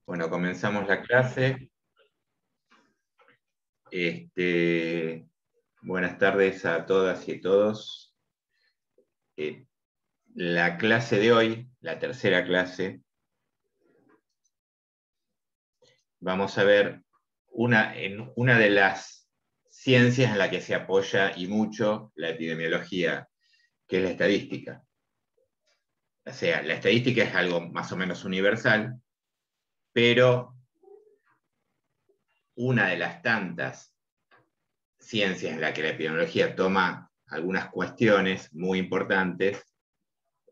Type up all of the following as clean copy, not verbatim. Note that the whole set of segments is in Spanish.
Bueno, comenzamos la clase. Buenas tardes a todas y todos. La clase de hoy, la tercera clase, vamos a ver una de las ciencias en la que se apoya y mucho la epidemiología, que es la estadística. O sea, la estadística es algo más o menos universal, pero una de las tantas ciencias en la que la epidemiología toma algunas cuestiones muy importantes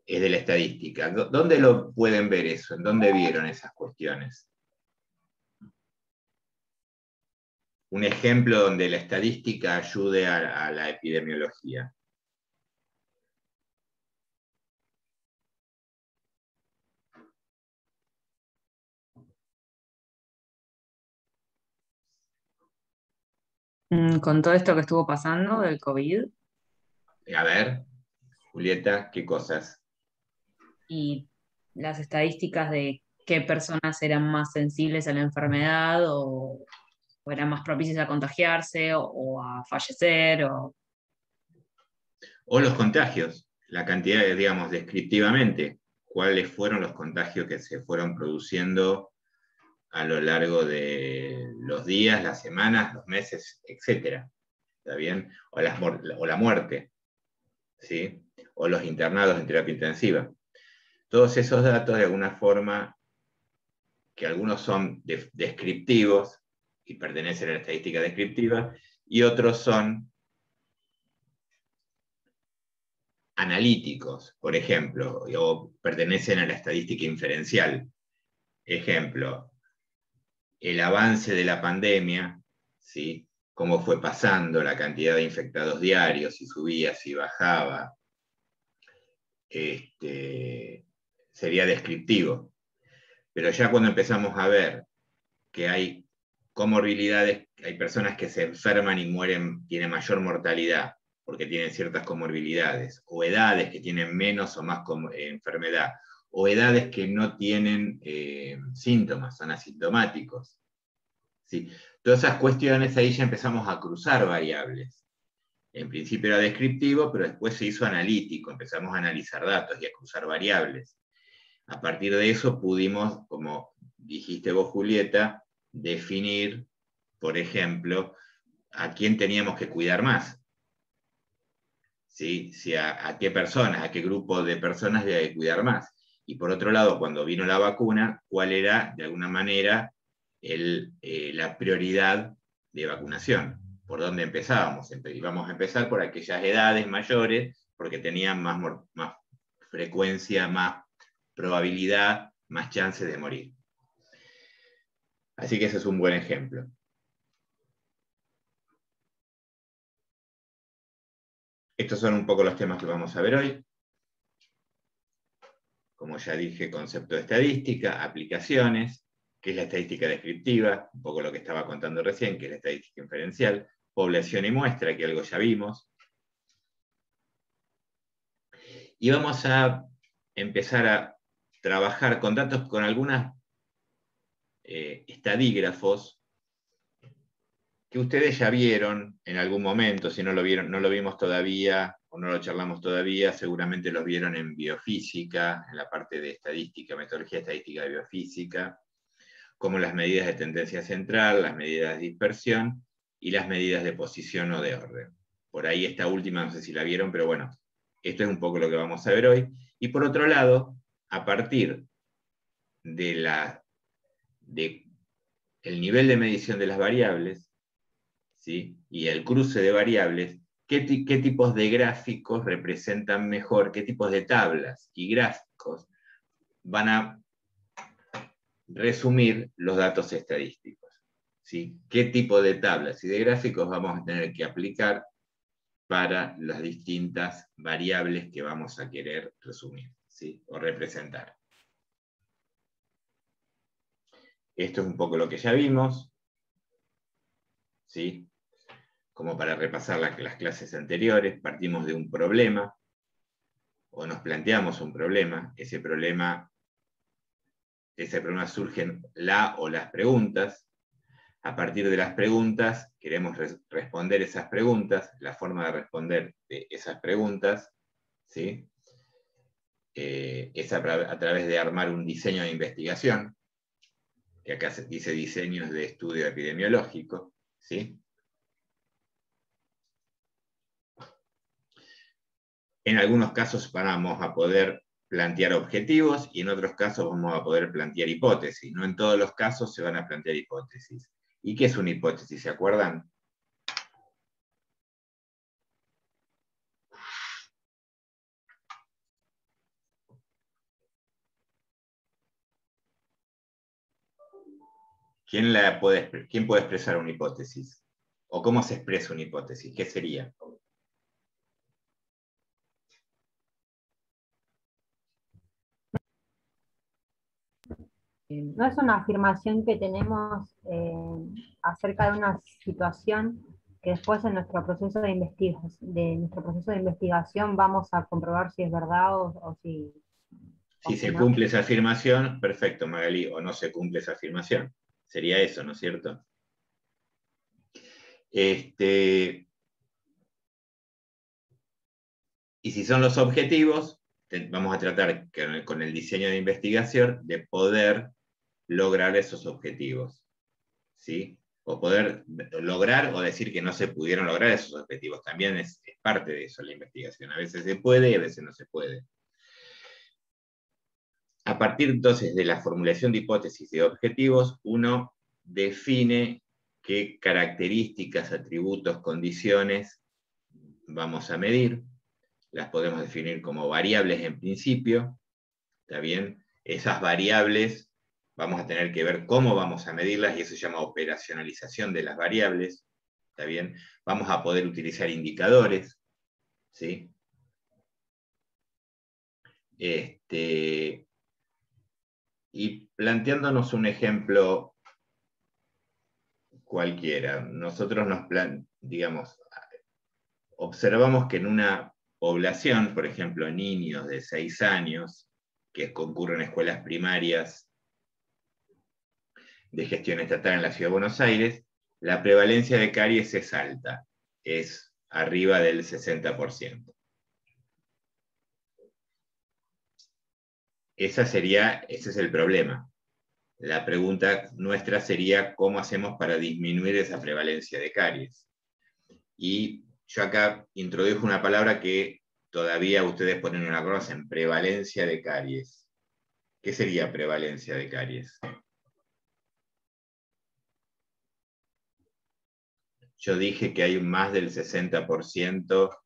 es de la estadística. ¿Dónde lo pueden ver eso? ¿En dónde vieron esas cuestiones? Un ejemplo donde la estadística ayude a la epidemiología. Con todo esto que estuvo pasando del COVID A ver, Julieta, ¿qué cosas? y las estadísticas de qué personas eran más sensibles a la enfermedad o eran más propicias a contagiarse o a fallecer. O los contagios, la cantidad, digamos, descriptivamente, cuáles fueron los contagios que se fueron produciendo a lo largo de los días, las semanas, los meses, etcétera. ¿Está bien? O la muerte, ¿sí? O los internados en terapia intensiva. Todos esos datos, de alguna forma, que algunos son descriptivos y pertenecen a la estadística descriptiva, y otros son analíticos, por ejemplo, o pertenecen a la estadística inferencial. Ejemplo, el avance de la pandemia, ¿sí? Cómo fue pasando la cantidad de infectados diarios, si subía, si bajaba, sería descriptivo. Pero ya cuando empezamos a ver que hay comorbilidades, hay personas que se enferman y mueren, tienen mayor mortalidad porque tienen ciertas comorbilidades, o edades que tienen menos o más enfermedad, o edades que no tienen síntomas, son asintomáticos. ¿Sí? Todas esas cuestiones ahí ya empezamos a cruzar variables. En principio era descriptivo, pero después se hizo analítico, empezamos a analizar datos y a cruzar variables. A partir de eso pudimos, como dijiste vos, Julieta, definir, por ejemplo, a quién teníamos que cuidar más. ¿Sí? Si a qué personas, a qué grupo de personas había que cuidar más. Y por otro lado, cuando vino la vacuna, cuál era, de alguna manera, la prioridad de vacunación. ¿Por dónde empezábamos? Íbamos a empezar por aquellas edades mayores, porque tenían más frecuencia, más probabilidad, más chances de morir. Así que ese es un buen ejemplo. Estos son un poco los temas que vamos a ver hoy. Como ya dije, concepto de estadística, aplicaciones, que es la estadística descriptiva, un poco lo que estaba contando recién, que es la estadística inferencial, población y muestra, que algo ya vimos. Y vamos a empezar a trabajar con datos, con algunos estadígrafos que ustedes ya vieron en algún momento. Si no lo vieron, no lo vimos todavía o no lo charlamos todavía, seguramente los vieron en biofísica, en la parte de estadística, metodología estadística de biofísica, como las medidas de tendencia central, las medidas de dispersión y las medidas de posición o de orden. Por ahí esta última, no sé si la vieron, pero bueno, esto es un poco lo que vamos a ver hoy. Y por otro lado, a partir de el nivel de medición de las variables, ¿sí? Y el cruce de variables, ¿qué tipos de gráficos representan mejor, qué tipos de tablas y gráficos van a resumir los datos estadísticos? ¿Sí? ¿Qué tipo de tablas y de gráficos vamos a tener que aplicar para las distintas variables que vamos a querer resumir, ¿sí? O representar? Esto es un poco lo que ya vimos, ¿sí? Como para repasar las clases anteriores, partimos de un problema, o nos planteamos un problema, ese problema ese problema surgen la o las preguntas. A partir de las preguntas, queremos responder esas preguntas, la forma de responder de esas preguntas, ¿sí? Es a través de armar un diseño de investigación, que acá se dice diseños de estudio epidemiológico, ¿sí? En algunos casos vamos a poder plantear objetivos y en otros casos vamos a poder plantear hipótesis. No en todos los casos se van a plantear hipótesis. ¿Y qué es una hipótesis? ¿Se acuerdan? ¿Quién puede expresar una hipótesis? ¿O cómo se expresa una hipótesis? ¿Qué sería? No es una afirmación que tenemos acerca de una situación que después en nuestro proceso de investigación vamos a comprobar si es verdad Si si se no. cumple esa afirmación, perfecto, Magali, o no se cumple esa afirmación. Sería eso, ¿no es cierto? Y si son los objetivos, vamos a tratar con el diseño de investigación de poder lograr esos objetivos, ¿sí? O poder lograr o decir que no se pudieron lograr esos objetivos. También es parte de eso la investigación. A veces se puede y a veces no se puede. A partir entonces de la formulación de hipótesis y de objetivos, uno define qué características, atributos, condiciones vamos a medir. Las podemos definir como variables en principio, ¿está bien? Esas variables vamos a tener que ver cómo vamos a medirlas y eso se llama operacionalización de las variables, ¿está bien? Vamos a poder utilizar indicadores, ¿sí? Y planteándonos un ejemplo cualquiera, nosotros digamos, observamos que en una población, por ejemplo, niños de 6 años, que concurren a escuelas primarias de gestión estatal en la Ciudad de Buenos Aires, la prevalencia de caries es alta, es arriba del 60%. Ese es el problema. La pregunta nuestra sería cómo hacemos para disminuir esa prevalencia de caries. Y yo acá introdujo una palabra que todavía ustedes ponen una conocen, prevalencia de caries. ¿Qué sería prevalencia de caries? Yo dije que hay más del 60%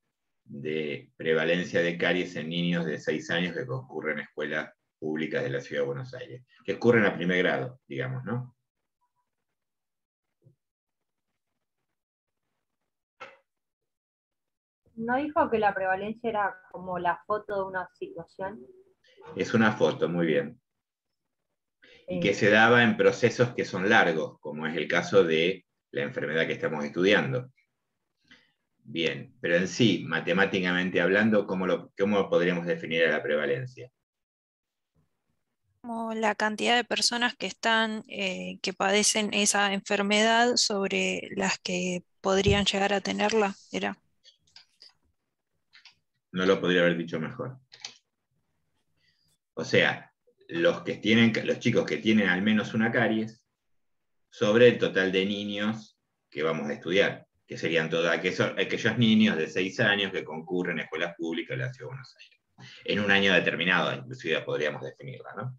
de prevalencia de caries en niños de 6 años que concurren a escuelas públicas de la Ciudad de Buenos Aires, que ocurren a primer grado, digamos, ¿no? ¿No dijo que la prevalencia era como la foto de una situación? Es una foto, muy bien. Y que Eh, se daba en procesos que son largos, como es el caso de la enfermedad que estamos estudiando. Bien, pero en sí, matemáticamente hablando, ¿cómo podríamos definir a la prevalencia? Como la cantidad de personas que están, que padecen esa enfermedad sobre las que podrían llegar a tenerla, era. No lo podría haber dicho mejor. O sea, los chicos que tienen al menos una caries, sobre el total de niños que vamos a estudiar, que serían todos aquellos niños de 6 años que concurren a escuelas públicas de la Ciudad de Buenos Aires. En un año determinado, inclusive podríamos definirla, ¿no?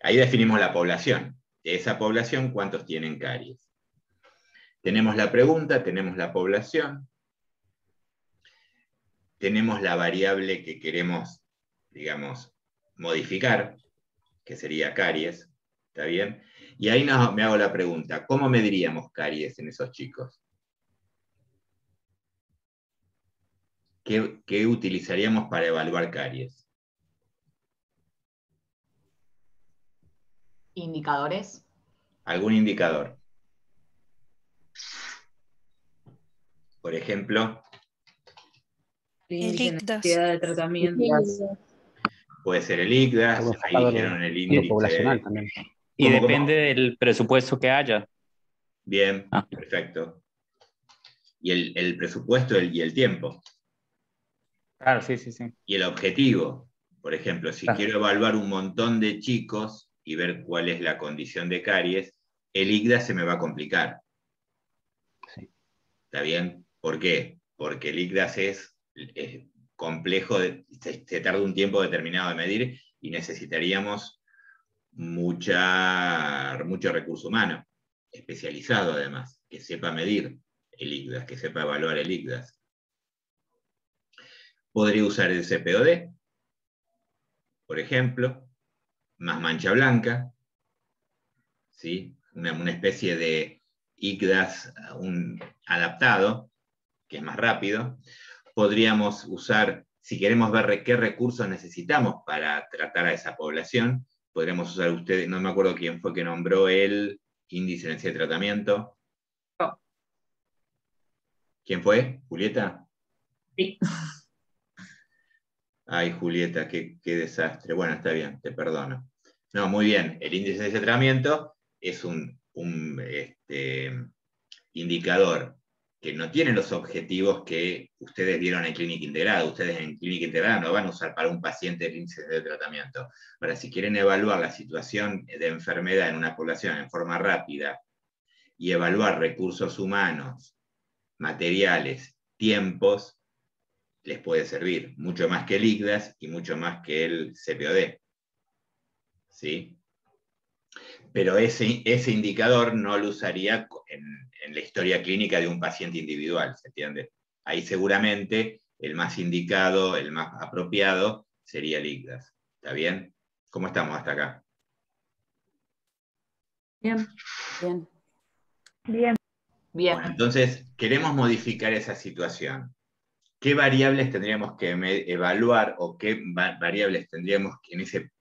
Ahí definimos la población. De esa población, ¿cuántos tienen caries? Tenemos la pregunta, tenemos la población, tenemos la variable que queremos, digamos, modificar, que sería caries, ¿está bien? Y ahí me hago la pregunta, ¿cómo mediríamos caries en esos chicos? ¿Qué utilizaríamos para evaluar caries? Indicadores. ¿Algún indicador? Por ejemplo, El índice de Líquidas. necesidad de tratamientos. puede ser el ICDAS, Algo ahí enfocado dijeron el a lo índice. poblacional también. Y ¿Cómo, depende cómo? del presupuesto que haya. Bien, Ah. perfecto. Y el presupuesto y el tiempo. Claro, sí, sí, sí. Y el objetivo. Por ejemplo, si Claro. quiero evaluar un montón de chicos y ver cuál es la condición de caries, el ICDAS se me va a complicar. Sí. ¿Está bien? ¿Por qué? Porque el ICDAS es complejo, se tarda un tiempo determinado de medir y necesitaríamos mucho recurso humano, especializado además, que sepa medir el ICDAS, que sepa evaluar el ICDAS. Podría usar el CPOD, por ejemplo, más mancha blanca, ¿sí? Una especie de ICDAS adaptado, que es más rápido. Podríamos usar, si queremos ver qué recursos necesitamos para tratar a esa población, podríamos usar ustedes, no me acuerdo quién fue que nombró el índice de tratamiento. Yo. ¿Quién fue? ¿Julieta? Sí. Ay, Julieta, qué desastre. Bueno, está bien, te perdono. No, muy bien. El índice de tratamiento es un indicador que no tiene los objetivos que ustedes vieron en clínica integrada. Ustedes en clínica integrada no van a usar para un paciente el índice de tratamiento. Ahora, si quieren evaluar la situación de enfermedad en una población en forma rápida y evaluar recursos humanos, materiales, tiempos, les puede servir mucho más que el ICDAS y mucho más que el CPOD. ¿Sí? Pero ese indicador no lo usaría en la historia clínica de un paciente individual, ¿se entiende? Ahí seguramente el más indicado, el más apropiado, sería el ICDAS. ¿Está bien? ¿Cómo estamos hasta acá? Bien. Bien. Bien. Bien. Bueno, entonces, queremos modificar esa situación. ¿Qué variables tendríamos que evaluar o qué variables tendríamos que en ese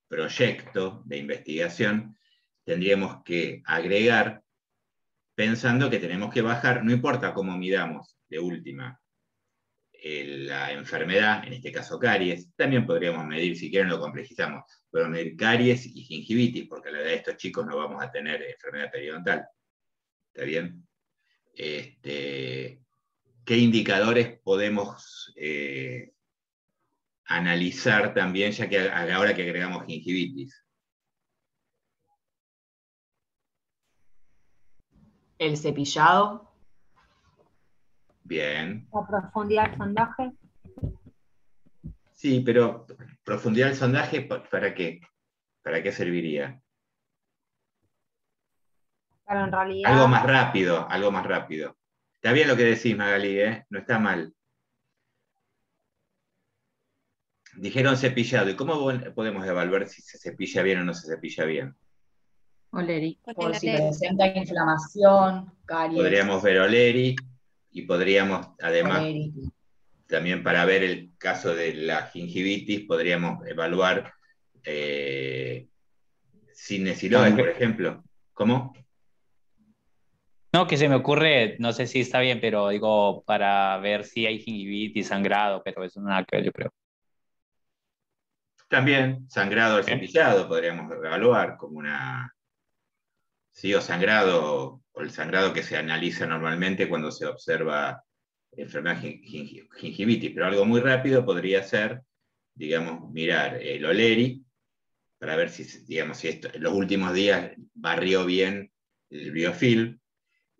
proyecto de investigación tendríamos que agregar pensando que tenemos que bajar, no importa cómo midamos de última la enfermedad, en este caso caries, también podríamos medir, si quieren lo complejizamos, podemos medir caries y gingivitis, porque a la edad de estos chicos no vamos a tener enfermedad periodontal. ¿Está bien? ¿Qué indicadores podemos analizar también, ya que ahora que agregamos gingivitis? El cepillado. Bien. La profundidad del sondaje. Sí, pero profundidad del sondaje, ¿para qué? ¿Para qué serviría? Pero en realidad. Algo más rápido, algo más rápido. Está bien lo que decís, Magalí, ¿eh? No está mal. Dijeron cepillado. ¿Y cómo podemos evaluar si se cepilla bien o no se cepilla bien? Oleri. Por si presenta inflamación, caries. Podríamos ver Oleri y podríamos, además, Oleri. también para ver el caso de la gingivitis, podríamos evaluar Cinesiloes, por ejemplo. ¿Cómo? No, que se me ocurre, no sé si está bien, pero digo, para ver si hay gingivitis, sangrado, pero eso no nada que ver, yo creo. También sangrado al ¿Eh? cepillado podríamos evaluar como una... Sí, o sangrado, o el sangrado que se analiza normalmente cuando se observa enfermedad gingivitis, pero algo muy rápido podría ser, digamos, mirar el Oleri para ver si, digamos, si en los últimos días barrió bien el biofilm,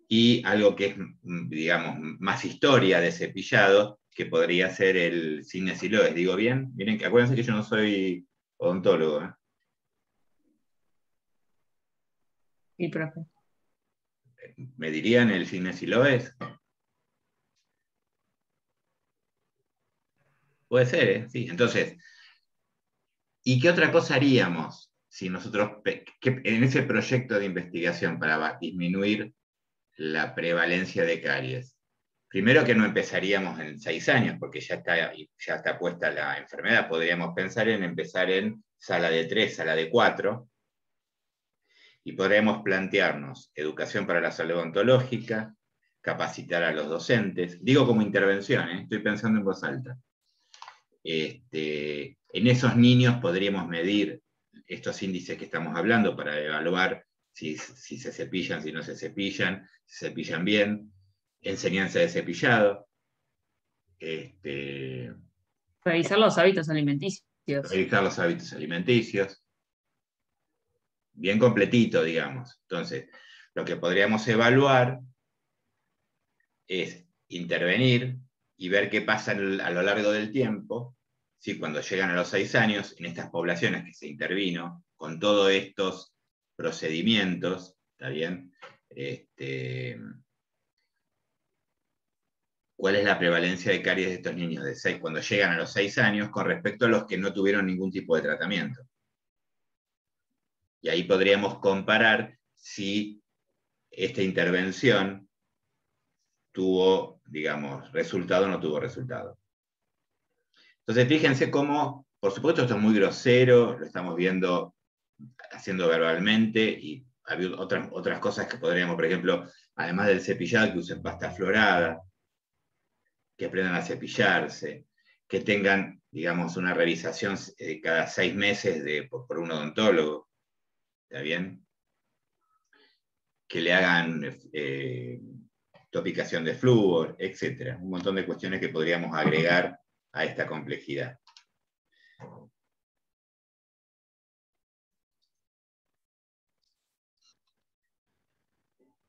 y algo que es, digamos, más historia de cepillado, que podría ser el Cinesiloes. ¿Digo bien? Miren, acuérdense que yo no soy odontólogo, ¿eh? Sí, profe. ¿Me dirían el Cinesiloes? Puede ser, ¿eh? Sí. Entonces, ¿y qué otra cosa haríamos si nosotros, en ese proyecto de investigación para disminuir la prevalencia de caries? Primero que no empezaríamos en 6 años, porque ya está puesta la enfermedad. Podríamos pensar en empezar en sala de 3, sala de 4, y podríamos plantearnos educación para la salud odontológica, capacitar a los docentes, digo como intervención, estoy pensando en voz alta. En esos niños podríamos medir estos índices que estamos hablando para evaluar si se cepillan, si no se cepillan bien, enseñanza de cepillado, Revisar los hábitos alimenticios. revisar los hábitos alimenticios, bien completito, digamos. Entonces, lo que podríamos evaluar es intervenir y ver qué pasa a lo largo del tiempo, ¿sí? Cuando llegan a los 6 años, en estas poblaciones que se intervino, con todos estos procedimientos, ¿está bien? ¿Cuál es la prevalencia de caries de estos niños cuando llegan a los 6 años con respecto a los que no tuvieron ningún tipo de tratamiento? Y ahí podríamos comparar si esta intervención tuvo, digamos, resultado o no tuvo resultado. Entonces, fíjense cómo, por supuesto, esto es muy grosero, lo estamos viendo haciendo verbalmente, y hay otras cosas que podríamos, por ejemplo, además del cepillado, que usen pasta florada, que aprendan a cepillarse, que tengan, digamos, una revisación cada 6 meses por un odontólogo, ¿está bien? Que le hagan topicación de flúor, etc. Un montón de cuestiones que podríamos agregar a esta complejidad.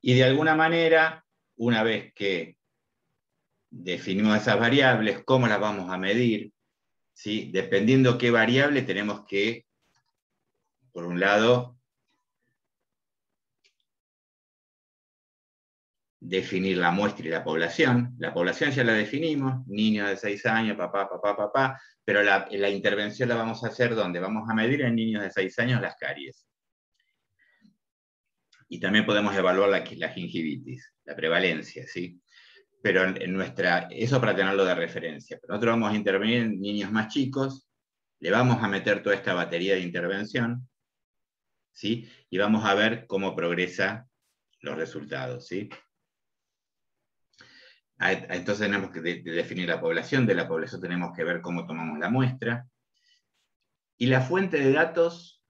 Y de alguna manera, una vez que definimos esas variables, ¿cómo las vamos a medir? ¿Sí? Dependiendo qué variable tenemos que, por un lado, definir la muestra y la población. La población ya la definimos, niños de 6 años, papá, pero la intervención la vamos a hacer ¿dónde? Vamos a medir en niños de 6 años las caries. Y también podemos evaluar la gingivitis, la prevalencia, ¿sí? Pero eso para tenerlo de referencia. Pero nosotros vamos a intervenir en niños más chicos, le vamos a meter toda esta batería de intervención, ¿sí? Y vamos a ver cómo progresan los resultados, ¿sí? Entonces tenemos que definir la población, de la población tenemos que ver cómo tomamos la muestra. Y la fuente de datos,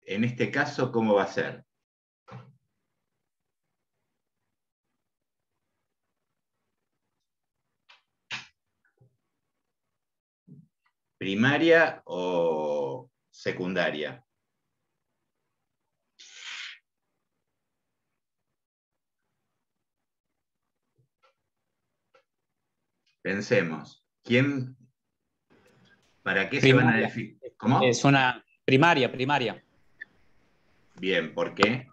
en este caso, ¿cómo va a ser? ¿Primaria o secundaria? Pensemos, ¿para qué se van a definir? ¿Cómo? Es una primaria. Bien, ¿por qué?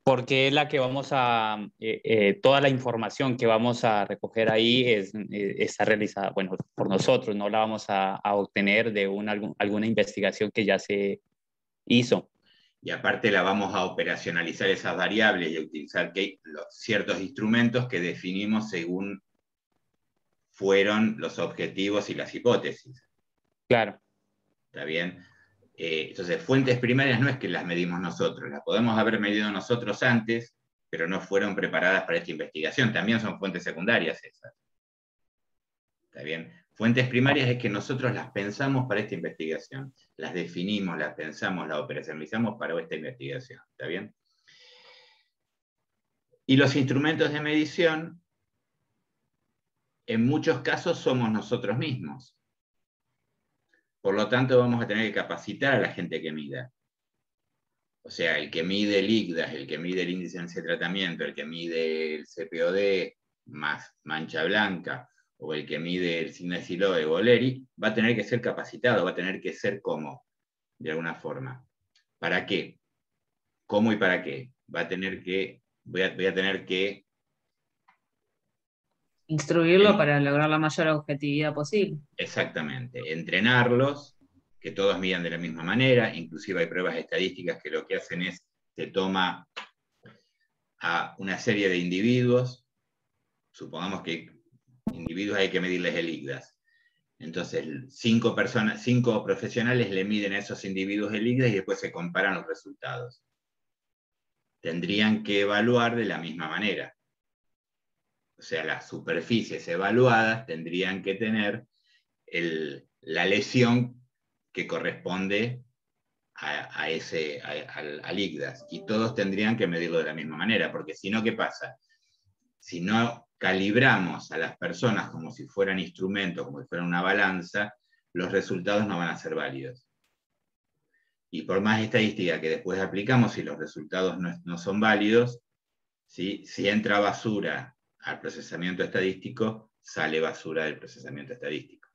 Porque es la que vamos toda la información que vamos a recoger ahí está realizada, bueno, por nosotros, no la vamos a obtener de alguna investigación que ya se hizo. Y aparte la vamos a operacionalizar esas variables y a utilizar ciertos instrumentos que definimos según fueron los objetivos y las hipótesis. Claro. ¿Está bien? Entonces, fuentes primarias no es que las medimos nosotros, las podemos haber medido nosotros antes, pero no fueron preparadas para esta investigación. También son fuentes secundarias esas. ¿Está bien? Fuentes primarias es que nosotros las pensamos para esta investigación, las definimos, las pensamos, las operacionalizamos para esta investigación. ¿Está bien? Y los instrumentos de medición, en muchos casos somos nosotros mismos. Por lo tanto, vamos a tener que capacitar a la gente que mida. O sea, el que mide el IGDAS, el que mide el índice de tratamiento, el que mide el CPOD más mancha blanca, o el que mide el signo de Siloe o Boleri, va a tener que ser capacitado, va a tener que ser como, de alguna forma. ¿Para qué? ¿Cómo y para qué? Voy a tener que Instruirlo para lograr la mayor objetividad posible. Exactamente, entrenarlos, que todos midan de la misma manera, inclusive hay pruebas estadísticas que lo que hacen es, se toma a una serie de individuos, supongamos que individuos hay que medirles el IGDAS, entonces 5 profesionales le miden a esos individuos el IGDAS y después se comparan los resultados. Tendrían que evaluar de la misma manera. O sea, las superficies evaluadas tendrían que tener la lesión que corresponde al ICDAS. Y todos tendrían que medirlo de la misma manera, porque si no, ¿qué pasa? Si no calibramos a las personas como si fueran instrumentos, como si fueran una balanza, los resultados no van a ser válidos. Y por más estadística que después aplicamos, si los resultados no son válidos, ¿sí? Si entra basura al procesamiento estadístico, sale basura del procesamiento estadístico.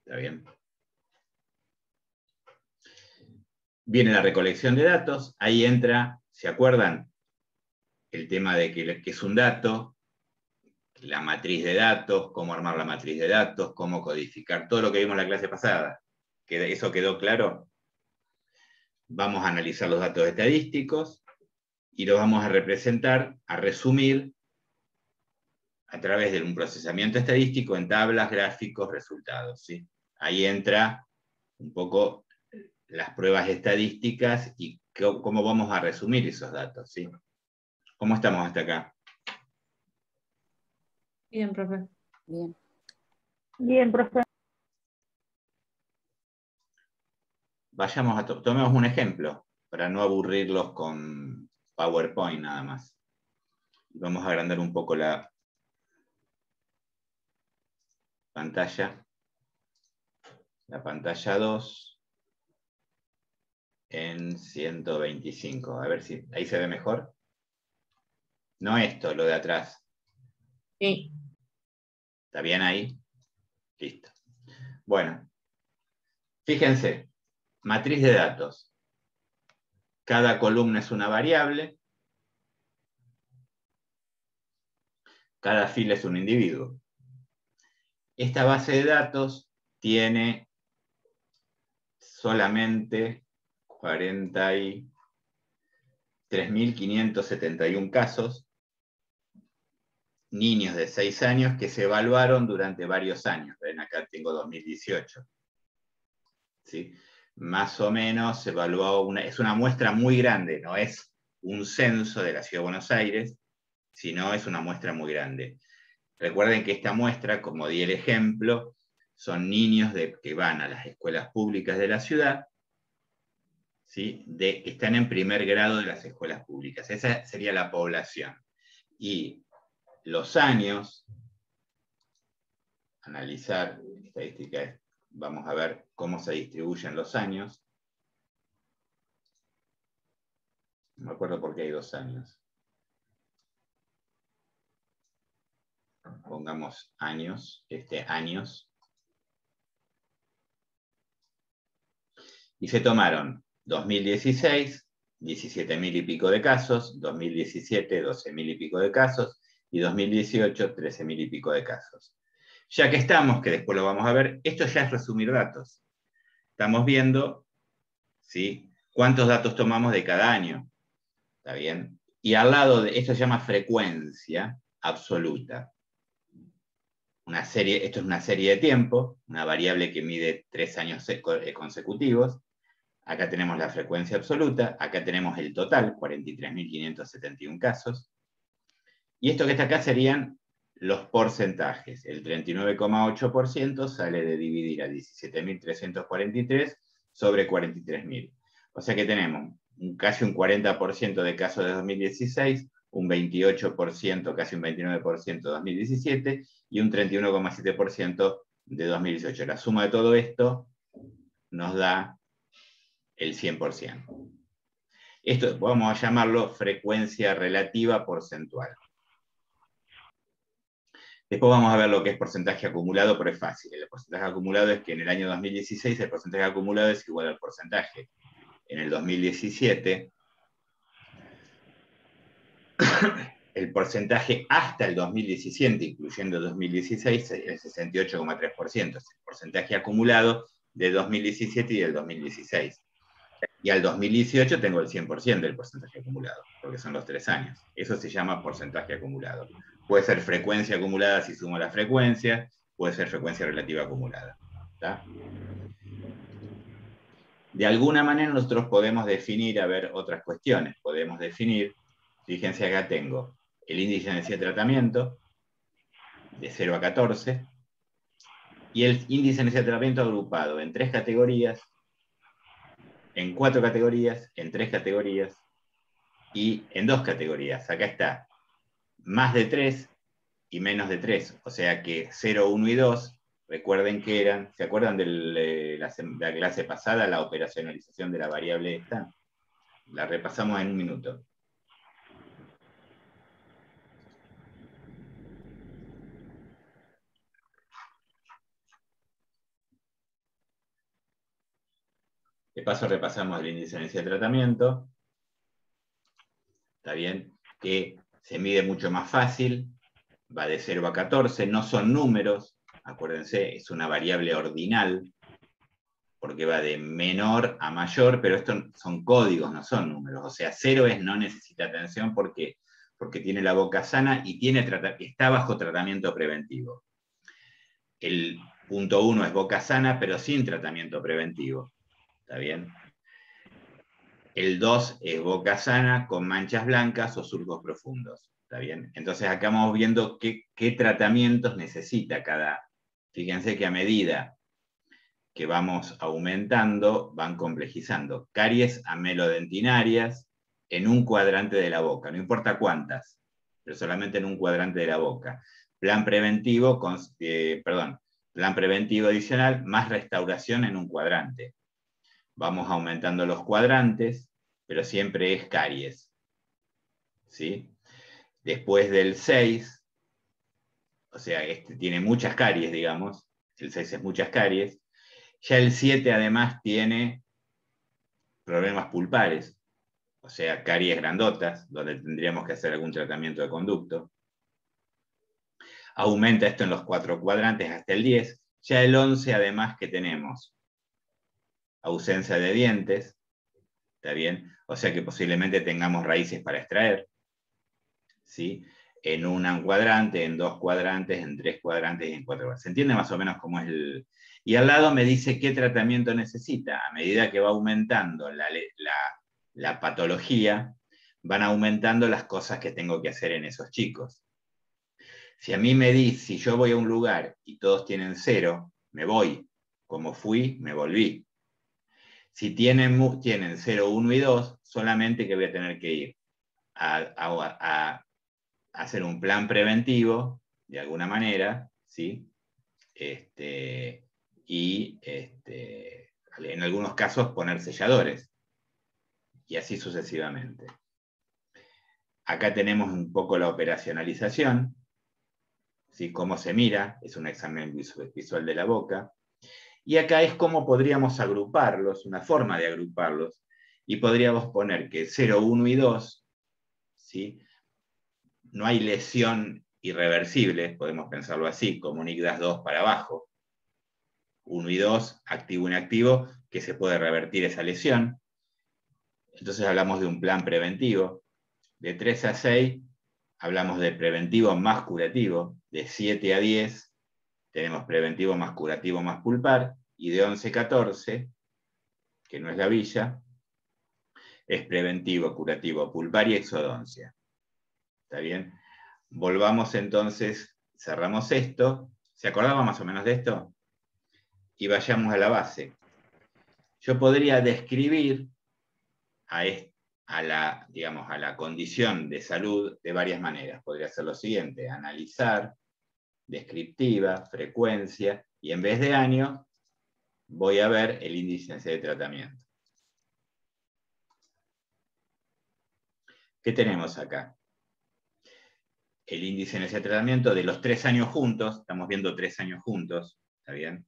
¿Está bien? Viene la recolección de datos, ahí entra, ¿se acuerdan? El tema de que es un dato, la matriz de datos, cómo armar la matriz de datos, cómo codificar, todo lo que vimos en la clase pasada. ¿Eso quedó claro? Vamos a analizar los datos estadísticos y los vamos a representar, a resumir, a través de un procesamiento estadístico en tablas, gráficos, resultados. ¿Sí? Ahí entra un poco las pruebas estadísticas y cómo vamos a resumir esos datos. ¿Sí? ¿Cómo estamos hasta acá? Bien, profe. Bien. Bien, profe. Tomemos un ejemplo, para no aburrirlos con PowerPoint nada más. Vamos a agrandar un poco la pantalla. La pantalla 2 en 125. A ver si ahí se ve mejor. No esto, lo de atrás. Sí. ¿Está bien ahí? Listo. Bueno, fíjense, matriz de datos. Cada columna es una variable. Cada fila es un individuo. Esta base de datos tiene solamente 43.571 casos, niños de 6 años que se evaluaron durante varios años. Ven, acá tengo 2018. ¿Sí? Más o menos se evaluó, es una muestra muy grande, no es un censo de la Ciudad de Buenos Aires, sino es una muestra muy grande. Recuerden que esta muestra, como di el ejemplo, son niños que van a las escuelas públicas de la ciudad, ¿sí? Que están en primer grado de las escuelas públicas. Esa sería la población. Y los años, analizar estadísticas, vamos a ver cómo se distribuyen los años. No me acuerdo por qué hay 2 años. Pongamos años, años. Y se tomaron 2016, 17.000 y pico de casos, 2017, 12.000 y pico de casos, y 2018, 13.000 y pico de casos. Ya que estamos, que después lo vamos a ver, esto ya es resumir datos. Estamos viendo, ¿sí?, cuántos datos tomamos de cada año. ¿Está bien? Y al lado de esto se llama frecuencia absoluta. Esto es una serie de tiempo, una variable que mide 3 años consecutivos. Acá tenemos la frecuencia absoluta, acá tenemos el total, 43.571 casos. Y esto que está acá serían los porcentajes. El 39,8% sale de dividir a 17.343 sobre 43.000. O sea que tenemos casi un 40% de casos de 2016, un 28%, casi un 29% de 2017 y un 31,7% de 2018. La suma de todo esto nos da el 100%. Esto vamos a llamarlo frecuencia relativa porcentual. Después vamos a ver lo que es porcentaje acumulado, pero es fácil. El porcentaje acumulado es que en el año 2016 el porcentaje acumulado es igual al porcentaje. En el 2017, el porcentaje hasta el 2017, incluyendo el 2016, es el 68,3%. Es el porcentaje acumulado de 2017 y del 2016. Y al 2018 tengo el 100% del porcentaje acumulado, porque son los 3 años. Eso se llama porcentaje acumulado. Puede ser frecuencia acumulada si sumo la frecuencia, puede ser frecuencia relativa acumulada. ¿Está? De alguna manera nosotros podemos definir, a ver, otras cuestiones. Podemos definir, fíjense acá tengo el índice de necesidad de tratamiento, de 0 a 14, y el índice de necesidad de tratamiento agrupado en 3 categorías, en 4 categorías, en 3 categorías y en 2 categorías. Acá está, más de 3 y menos de 3, o sea que 0, 1 y 2, recuerden que eran, ¿se acuerdan de la clase pasada, la operacionalización de la variable esta? La repasamos en un minuto. De paso repasamos el índice de necesidad de tratamiento. Está bien, que se mide mucho más fácil, va de 0 a 14, no son números, acuérdense, es una variable ordinal, porque va de menor a mayor, pero estos son códigos, no son números. O sea, 0 es no necesita atención porque tiene la boca sana y está bajo tratamiento preventivo. El punto 1 es boca sana, pero sin tratamiento preventivo. ¿Está bien? El 2 es boca sana con manchas blancas o surcos profundos. ¿Está bien? Entonces acá vamos viendo qué tratamientos necesita cada. Fíjense que a medida que vamos aumentando, van complejizando. Caries amelodentinarias en un cuadrante de la boca, no importa cuántas, pero solamente en un cuadrante de la boca. Plan preventivo, plan preventivo adicional, más restauración en un cuadrante. Vamos aumentando los cuadrantes, pero siempre es caries. ¿Sí? Después del 6, o sea, tiene muchas caries, digamos, el 6 es muchas caries. Ya el 7 además tiene problemas pulpares, o sea, caries grandotas, donde tendríamos que hacer algún tratamiento de conducto. Aumenta esto en los 4 cuadrantes hasta el 10. Ya el 11 además que tenemos ausencia de dientes, ¿está bien? O sea que posiblemente tengamos raíces para extraer, ¿sí? En un cuadrante, en 2 cuadrantes, en 3 cuadrantes y en 4 cuadrantes. ¿Se entiende más o menos cómo es el...? Y al lado me dice qué tratamiento necesita. A medida que va aumentando la patología, van aumentando las cosas que tengo que hacer en esos chicos. Si a mí me dice, si yo voy a un lugar y todos tienen 0, me voy. Como fui, me volví. Si tienen 0, 1 y 2, solamente que voy a tener que ir a hacer un plan preventivo, de alguna manera, ¿sí? Y en algunos casos poner selladores, y así sucesivamente. Acá tenemos un poco la operacionalización, ¿sí? Cómo se mira, es un examen visual de la boca, y acá es cómo podríamos agruparlos, una forma de agruparlos, y podríamos poner que 0, 1 y 2, ¿sí? No hay lesión irreversible, podemos pensarlo así, como un IGDAS 2 para abajo. 1 y 2, activo inactivo, que se puede revertir esa lesión. Entonces hablamos de un plan preventivo. De 3 a 6 hablamos de preventivo más curativo. De 7 a 10 tenemos preventivo más curativo más pulpar. Y de 11 a 14, que no es la villa, es preventivo, curativo, pulpar y exodoncia. ¿Está bien? Volvamos entonces, cerramos esto. ¿Se acordaba más o menos de esto? Y vayamos a la base. Yo podría describir a la condición de salud de varias maneras. Podría ser lo siguiente: analizar, descriptiva, frecuencia, y en vez de año, voy a ver el índice de tratamiento. ¿Qué tenemos acá? El índice de tratamiento de los 3 años juntos, estamos viendo 3 años juntos, ¿está bien?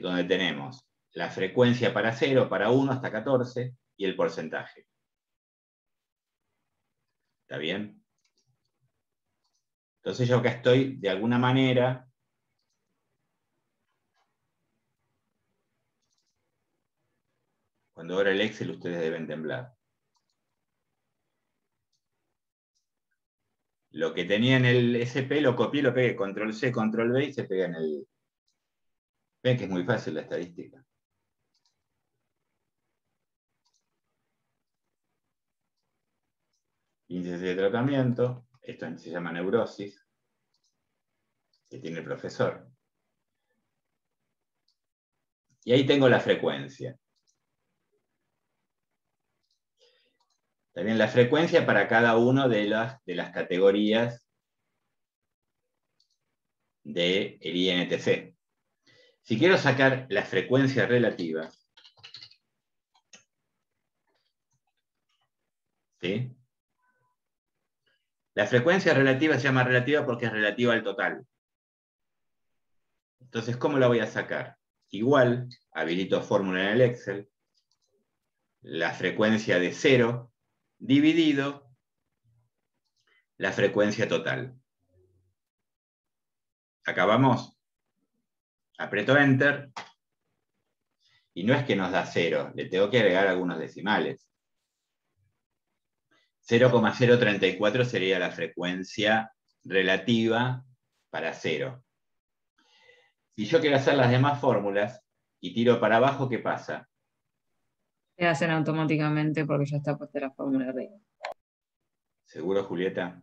Donde tenemos la frecuencia para 0, para 1 hasta 14 y el porcentaje. ¿Está bien? Entonces yo acá estoy, de alguna manera, cuando abra el Excel ustedes deben temblar. Lo que tenía en el SP lo copié, lo pegué, control C, control V y se pega en el... Ven que es muy fácil la estadística. Índice de tratamiento, esto se llama neurosis, que tiene el profesor. Y ahí tengo la frecuencia. También la frecuencia para cada una de las categorías del INTC. Si quiero sacar la frecuencia relativa, ¿sí? La frecuencia relativa se llama relativa porque es relativa al total. Entonces, ¿cómo la voy a sacar? Igual, habilito fórmula en el Excel, la frecuencia de 0 dividido la frecuencia total. Acabamos, aprieto Enter, y no es que nos da 0, le tengo que agregar algunos decimales. 0,034 sería la frecuencia relativa para 0. Si yo quiero hacer las demás fórmulas y tiro para abajo, ¿qué pasa? Se hacen automáticamente porque ya está puesta la fórmula arriba. ¿Seguro, Julieta?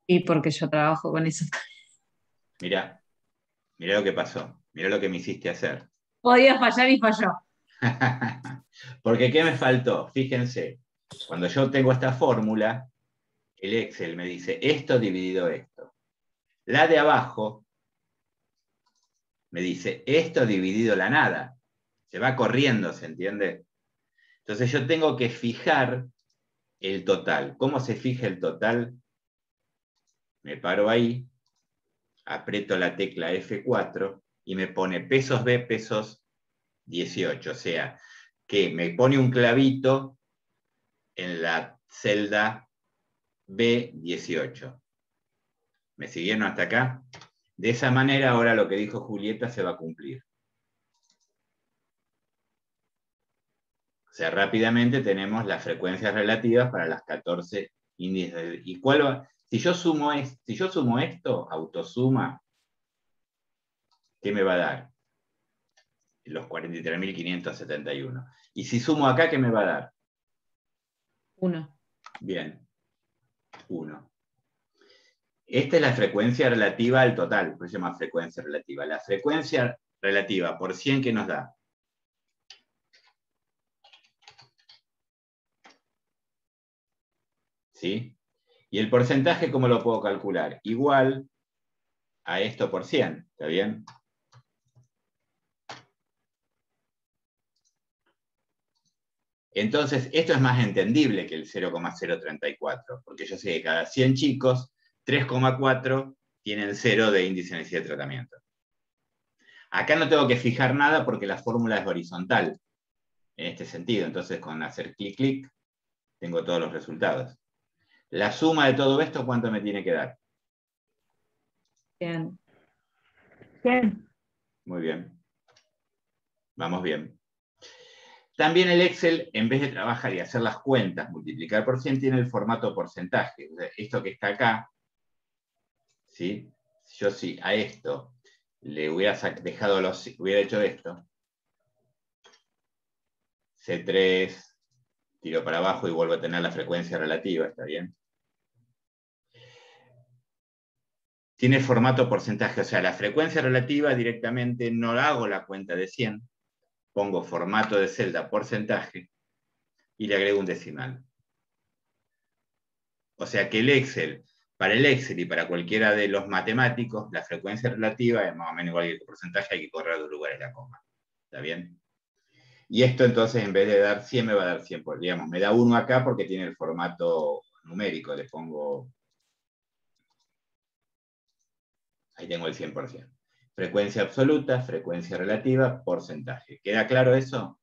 Y porque yo trabajo con eso. Mirá, mirá lo que pasó, mirá lo que me hiciste hacer. Podía fallar y falló. Porque ¿qué me faltó? Fíjense, cuando yo tengo esta fórmula, el Excel me dice esto dividido esto. La de abajo me dice esto dividido la nada. Se va corriendo, ¿se entiende? Entonces yo tengo que fijar el total. ¿Cómo se fija el total? Me paro ahí, aprieto la tecla F4 y me pone pesos B, pesos 18. O sea, que me pone un clavito en la celda B18. ¿Me siguieron hasta acá? De esa manera ahora lo que dijo Julieta se va a cumplir. O sea, rápidamente tenemos las frecuencias relativas para las 14 índices. ¿Y cuál va? Si yo sumo esto, autosuma, ¿qué me va a dar? Los 43.571. Y si sumo acá, ¿qué me va a dar? 1. Bien, 1. Esta es la frecuencia relativa al total, por eso se llama frecuencia relativa. La frecuencia relativa por 100, ¿qué nos da? ¿Sí? Y el porcentaje, ¿cómo lo puedo calcular? Igual a esto por 100, ¿está bien? Entonces, esto es más entendible que el 0,034, porque yo sé que cada 100 chicos, 3,4 tienen 0 de índice de necesidad de tratamiento. Acá no tengo que fijar nada porque la fórmula es horizontal, en este sentido. Entonces, con hacer clic, clic, tengo todos los resultados. La suma de todo esto, ¿cuánto me tiene que dar? 100. 100. Muy bien. Vamos bien. También el Excel, en vez de trabajar y hacer las cuentas, multiplicar por 100, tiene el formato porcentaje. O sea, esto que está acá, ¿sí? Yo sí a esto le hubiera hubiera hecho esto. C3, tiro para abajo y vuelvo a tener la frecuencia relativa, ¿está bien? Tiene formato porcentaje, o sea, la frecuencia relativa directamente no la hago la cuenta de 100, pongo formato de celda porcentaje y le agrego un decimal. O sea que para el Excel y para cualquiera de los matemáticos, la frecuencia relativa es más o menos igual que el porcentaje, hay que correr 2 lugares la coma. ¿Está bien? Y esto entonces, en vez de dar 100, me va a dar 100, digamos, me da 1 acá porque tiene el formato numérico, le pongo... Ahí tengo el 100%. Frecuencia absoluta, frecuencia relativa, porcentaje. ¿Queda claro eso?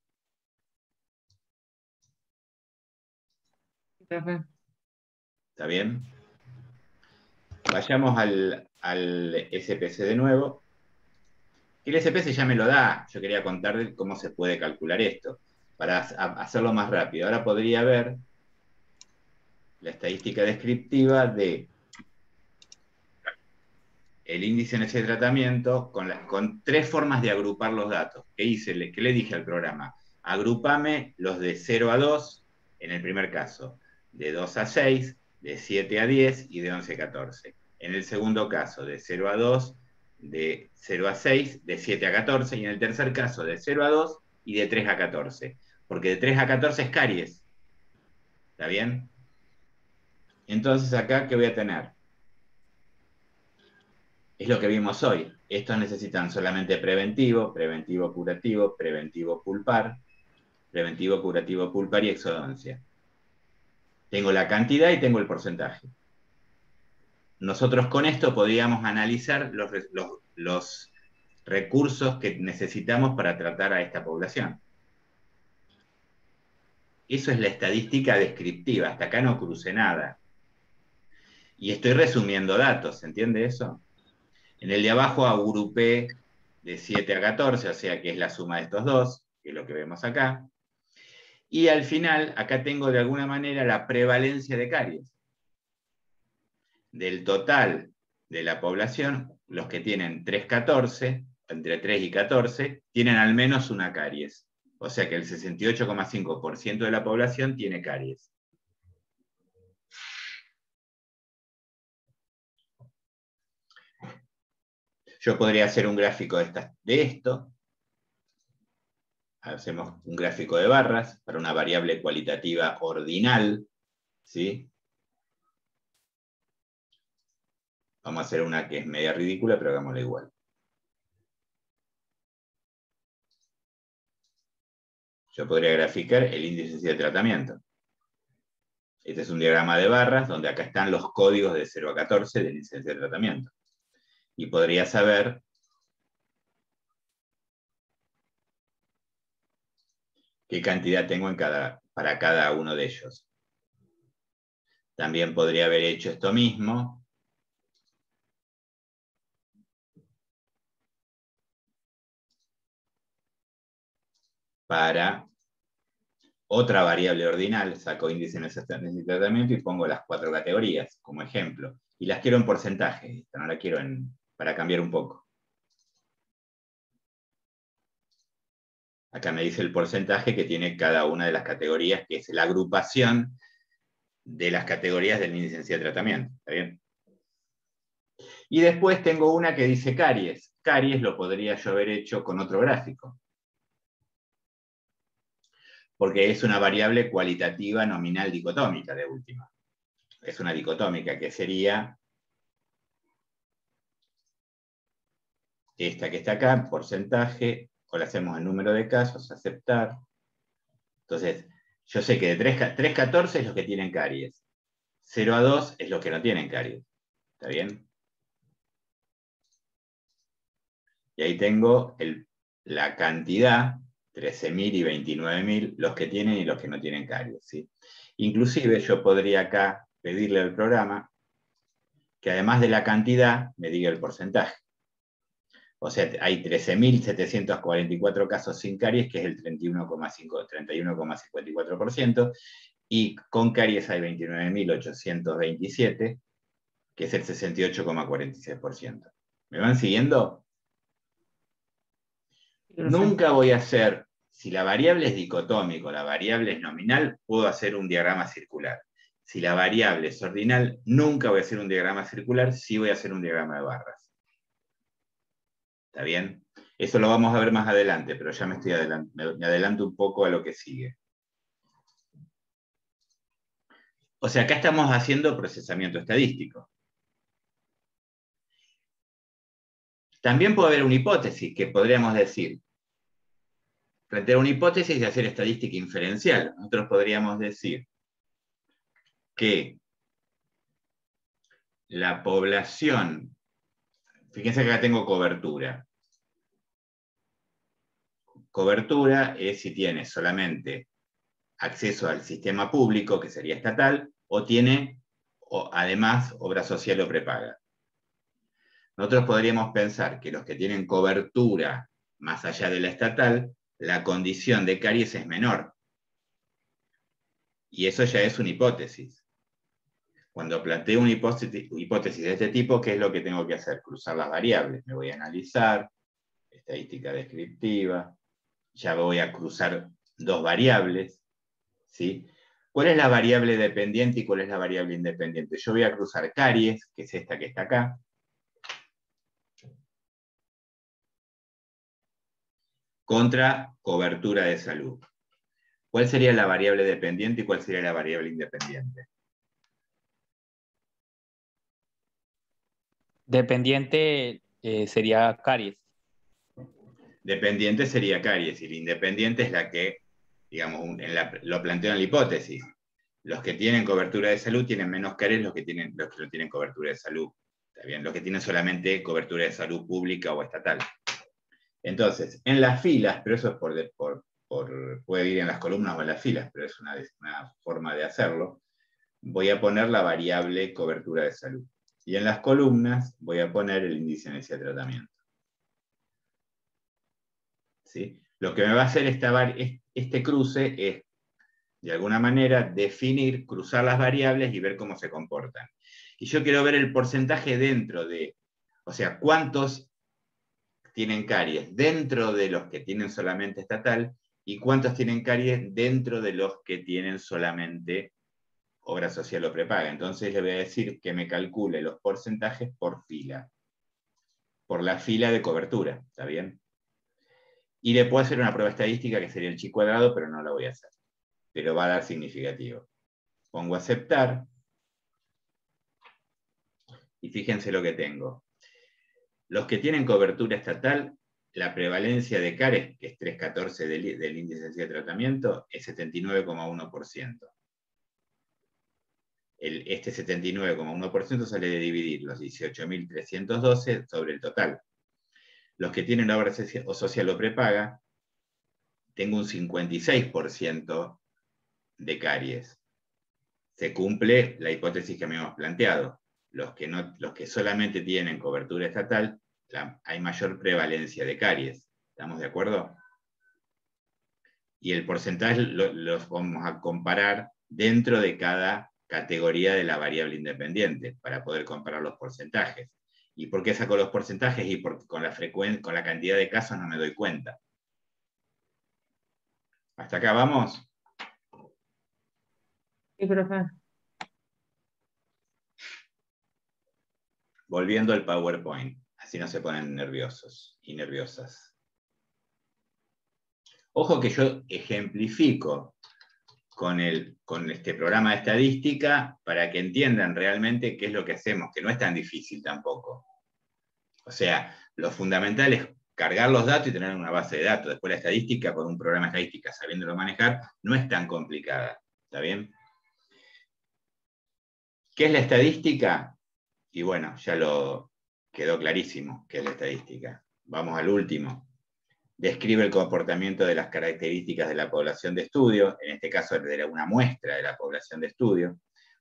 Perfecto. ¿Está bien? Vayamos al SPC de nuevo. El SPC ya me lo da. Yo quería contarles cómo se puede calcular esto, para hacerlo más rápido. Ahora podría ver la estadística descriptiva de el índice en ese tratamiento con 3 formas de agrupar los datos. ¿Qué le dije al programa? Agrupame los de 0 a 2, en el primer caso, de 2 a 6, de 7 a 10 y de 11 a 14. En el segundo caso, de 0 a 2, de 0 a 6, de 7 a 14, y en el tercer caso de 0 a 2 y de 3 a 14. Porque de 3 a 14 es caries. ¿Está bien? Entonces acá, ¿qué voy a tener? Es lo que vimos hoy. Estos necesitan solamente preventivo, preventivo curativo, preventivo pulpar, preventivo curativo pulpar y exodoncia. Tengo la cantidad y tengo el porcentaje. Nosotros con esto podríamos analizar los recursos que necesitamos para tratar a esta población. Eso es la estadística descriptiva. Hasta acá no crucé nada. Y estoy resumiendo datos, ¿se entiende eso? En el de abajo agrupé de 7 a 14, o sea que es la suma de estos dos, que es lo que vemos acá. Y al final, acá tengo de alguna manera la prevalencia de caries. Del total de la población, los que tienen 3-14, entre 3 y 14, tienen al menos una caries. O sea que el 68,5% de la población tiene caries. Yo podría hacer un gráfico de esto. Hacemos un gráfico de barras para una variable cualitativa ordinal, ¿sí? Vamos a hacer una que es media ridícula, pero hagámosla igual. Yo podría graficar el índice de tratamiento. Este es un diagrama de barras donde acá están los códigos de 0 a 14 del índice de tratamiento. Y podría saber qué cantidad tengo para cada uno de ellos. También podría haber hecho esto mismo para otra variable ordinal, saco índice de tratamiento y pongo las 4 categorías como ejemplo. Y las quiero en porcentaje, no la quiero para cambiar un poco. Acá me dice el porcentaje que tiene cada una de las categorías, que es la agrupación de las categorías del índice de tratamiento. ¿Está bien? Y después tengo una que dice caries. Caries lo podría yo haber hecho con otro gráfico. Porque es una variable cualitativa nominal dicotómica de última. Es una dicotómica que sería esta que está acá, porcentaje, o le hacemos el número de casos, aceptar. Entonces, yo sé que de 3 a 14 es los que tienen caries. 0 a 2 es los que no tienen caries. ¿Está bien? Y ahí tengo la cantidad, 13.000 y 29.000, los que tienen y los que no tienen caries, ¿sí? Inclusive yo podría acá pedirle al programa que además de la cantidad me diga el porcentaje. O sea, hay 13.744 casos sin caries, que es el 31,54%, y con caries hay 29.827, que es el 68,46%. ¿Me van siguiendo? Nunca voy a hacer, si la variable es dicotómica o la variable es nominal, puedo hacer un diagrama circular. Si la variable es ordinal, nunca voy a hacer un diagrama circular, sí voy a hacer un diagrama de barras. ¿Está bien? Eso lo vamos a ver más adelante, pero ya me adelanto un poco a lo que sigue. O sea, acá estamos haciendo procesamiento estadístico. También puede haber una hipótesis que podríamos decir, plantear una hipótesis de hacer estadística inferencial. Nosotros podríamos decir que la población, fíjense que acá tengo cobertura. Cobertura es si tiene solamente acceso al sistema público, que sería estatal, o tiene además obra social o prepaga. Nosotros podríamos pensar que los que tienen cobertura más allá de la estatal, la condición de caries es menor. Y eso ya es una hipótesis. Cuando planteo una hipótesis de este tipo, ¿qué es lo que tengo que hacer? Cruzar las variables. Me voy a analizar, estadística descriptiva, ya voy a cruzar dos variables, ¿sí? ¿Cuál es la variable dependiente y cuál es la variable independiente? Yo voy a cruzar caries, que es esta que está acá, contra cobertura de salud. ¿Cuál sería la variable dependiente y cuál sería la variable independiente? Dependiente sería caries. Dependiente sería caries y la independiente es la que, digamos, lo planteo en la hipótesis. Los que tienen cobertura de salud tienen menos caries los que no tienen cobertura de salud. ¿Está bien? Los que tienen solamente cobertura de salud pública o estatal. Entonces, en las filas, pero eso es puede ir en las columnas o en las filas, pero es una forma de hacerlo, voy a poner la variable cobertura de salud. Y en las columnas voy a poner el índice de necesidad de tratamiento. ¿Sí? Lo que me va a hacer este cruce es, de alguna manera, definir, cruzar las variables y ver cómo se comportan. Y yo quiero ver el porcentaje dentro de, o sea, cuántos tienen caries dentro de los que tienen solamente estatal y cuántos tienen caries dentro de los que tienen solamente obra social o prepaga. Entonces le voy a decir que me calcule los porcentajes por fila, por la fila de cobertura, ¿está bien? Y le puedo hacer una prueba estadística que sería el chi cuadrado, pero no la voy a hacer. Pero va a dar significativo. Pongo aceptar. Y fíjense lo que tengo. Los que tienen cobertura estatal, la prevalencia de caries, que es 3,14 del índice de necesidad de tratamiento, es 79,1%. Este 79,1% sale de dividir los 18.312 sobre el total. Los que tienen obra social o prepaga, tengo un 56% de caries. Se cumple la hipótesis que habíamos planteado. Los que solamente tienen cobertura estatal, hay mayor prevalencia de caries. ¿Estamos de acuerdo? Y el porcentaje los vamos a comparar dentro de cada categoría de la variable independiente para poder comparar los porcentajes. ¿Y por qué saco los porcentajes? Y porque con la cantidad de casos no me doy cuenta. ¿Hasta acá vamos? Sí, profe. Volviendo al PowerPoint, así no se ponen nerviosos y nerviosas. Ojo que yo ejemplifico con este programa de estadística para que entiendan realmente qué es lo que hacemos, que no es tan difícil tampoco. O sea, lo fundamental es cargar los datos y tener una base de datos. Después la estadística, con un programa de estadística sabiéndolo manejar, no es tan complicada. ¿Está bien? ¿Qué es la estadística? Y bueno, ya lo quedó clarísimo qué es la estadística. Vamos al último. Describe el comportamiento de las características de la población de estudio, en este caso de una muestra de la población de estudio.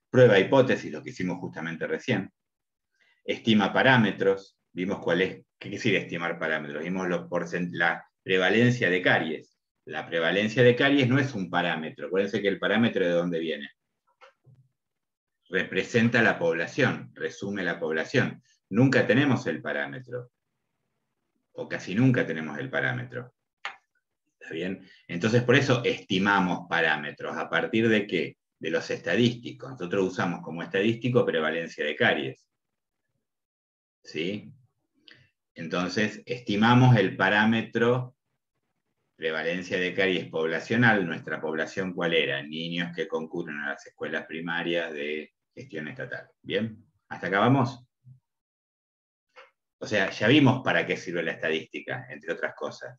Prueba hipótesis, lo que hicimos justamente recién. Estima parámetros, vimos qué quiere decir estimar parámetros, vimos la prevalencia de caries. La prevalencia de caries no es un parámetro, acuérdense que el parámetro ¿de dónde viene? Representa la población, resume la población. Nunca tenemos el parámetro, o casi nunca tenemos el parámetro. ¿Está bien? Entonces, por eso estimamos parámetros. ¿A partir de qué? De los estadísticos. Nosotros usamos como estadístico prevalencia de caries. ¿Sí? Entonces, estimamos el parámetro prevalencia de caries poblacional. ¿Nuestra población cuál era? Niños que concurren a las escuelas primarias de gestión estatal. ¿Bien? ¿Hasta acá vamos? O sea, ya vimos para qué sirve la estadística, entre otras cosas.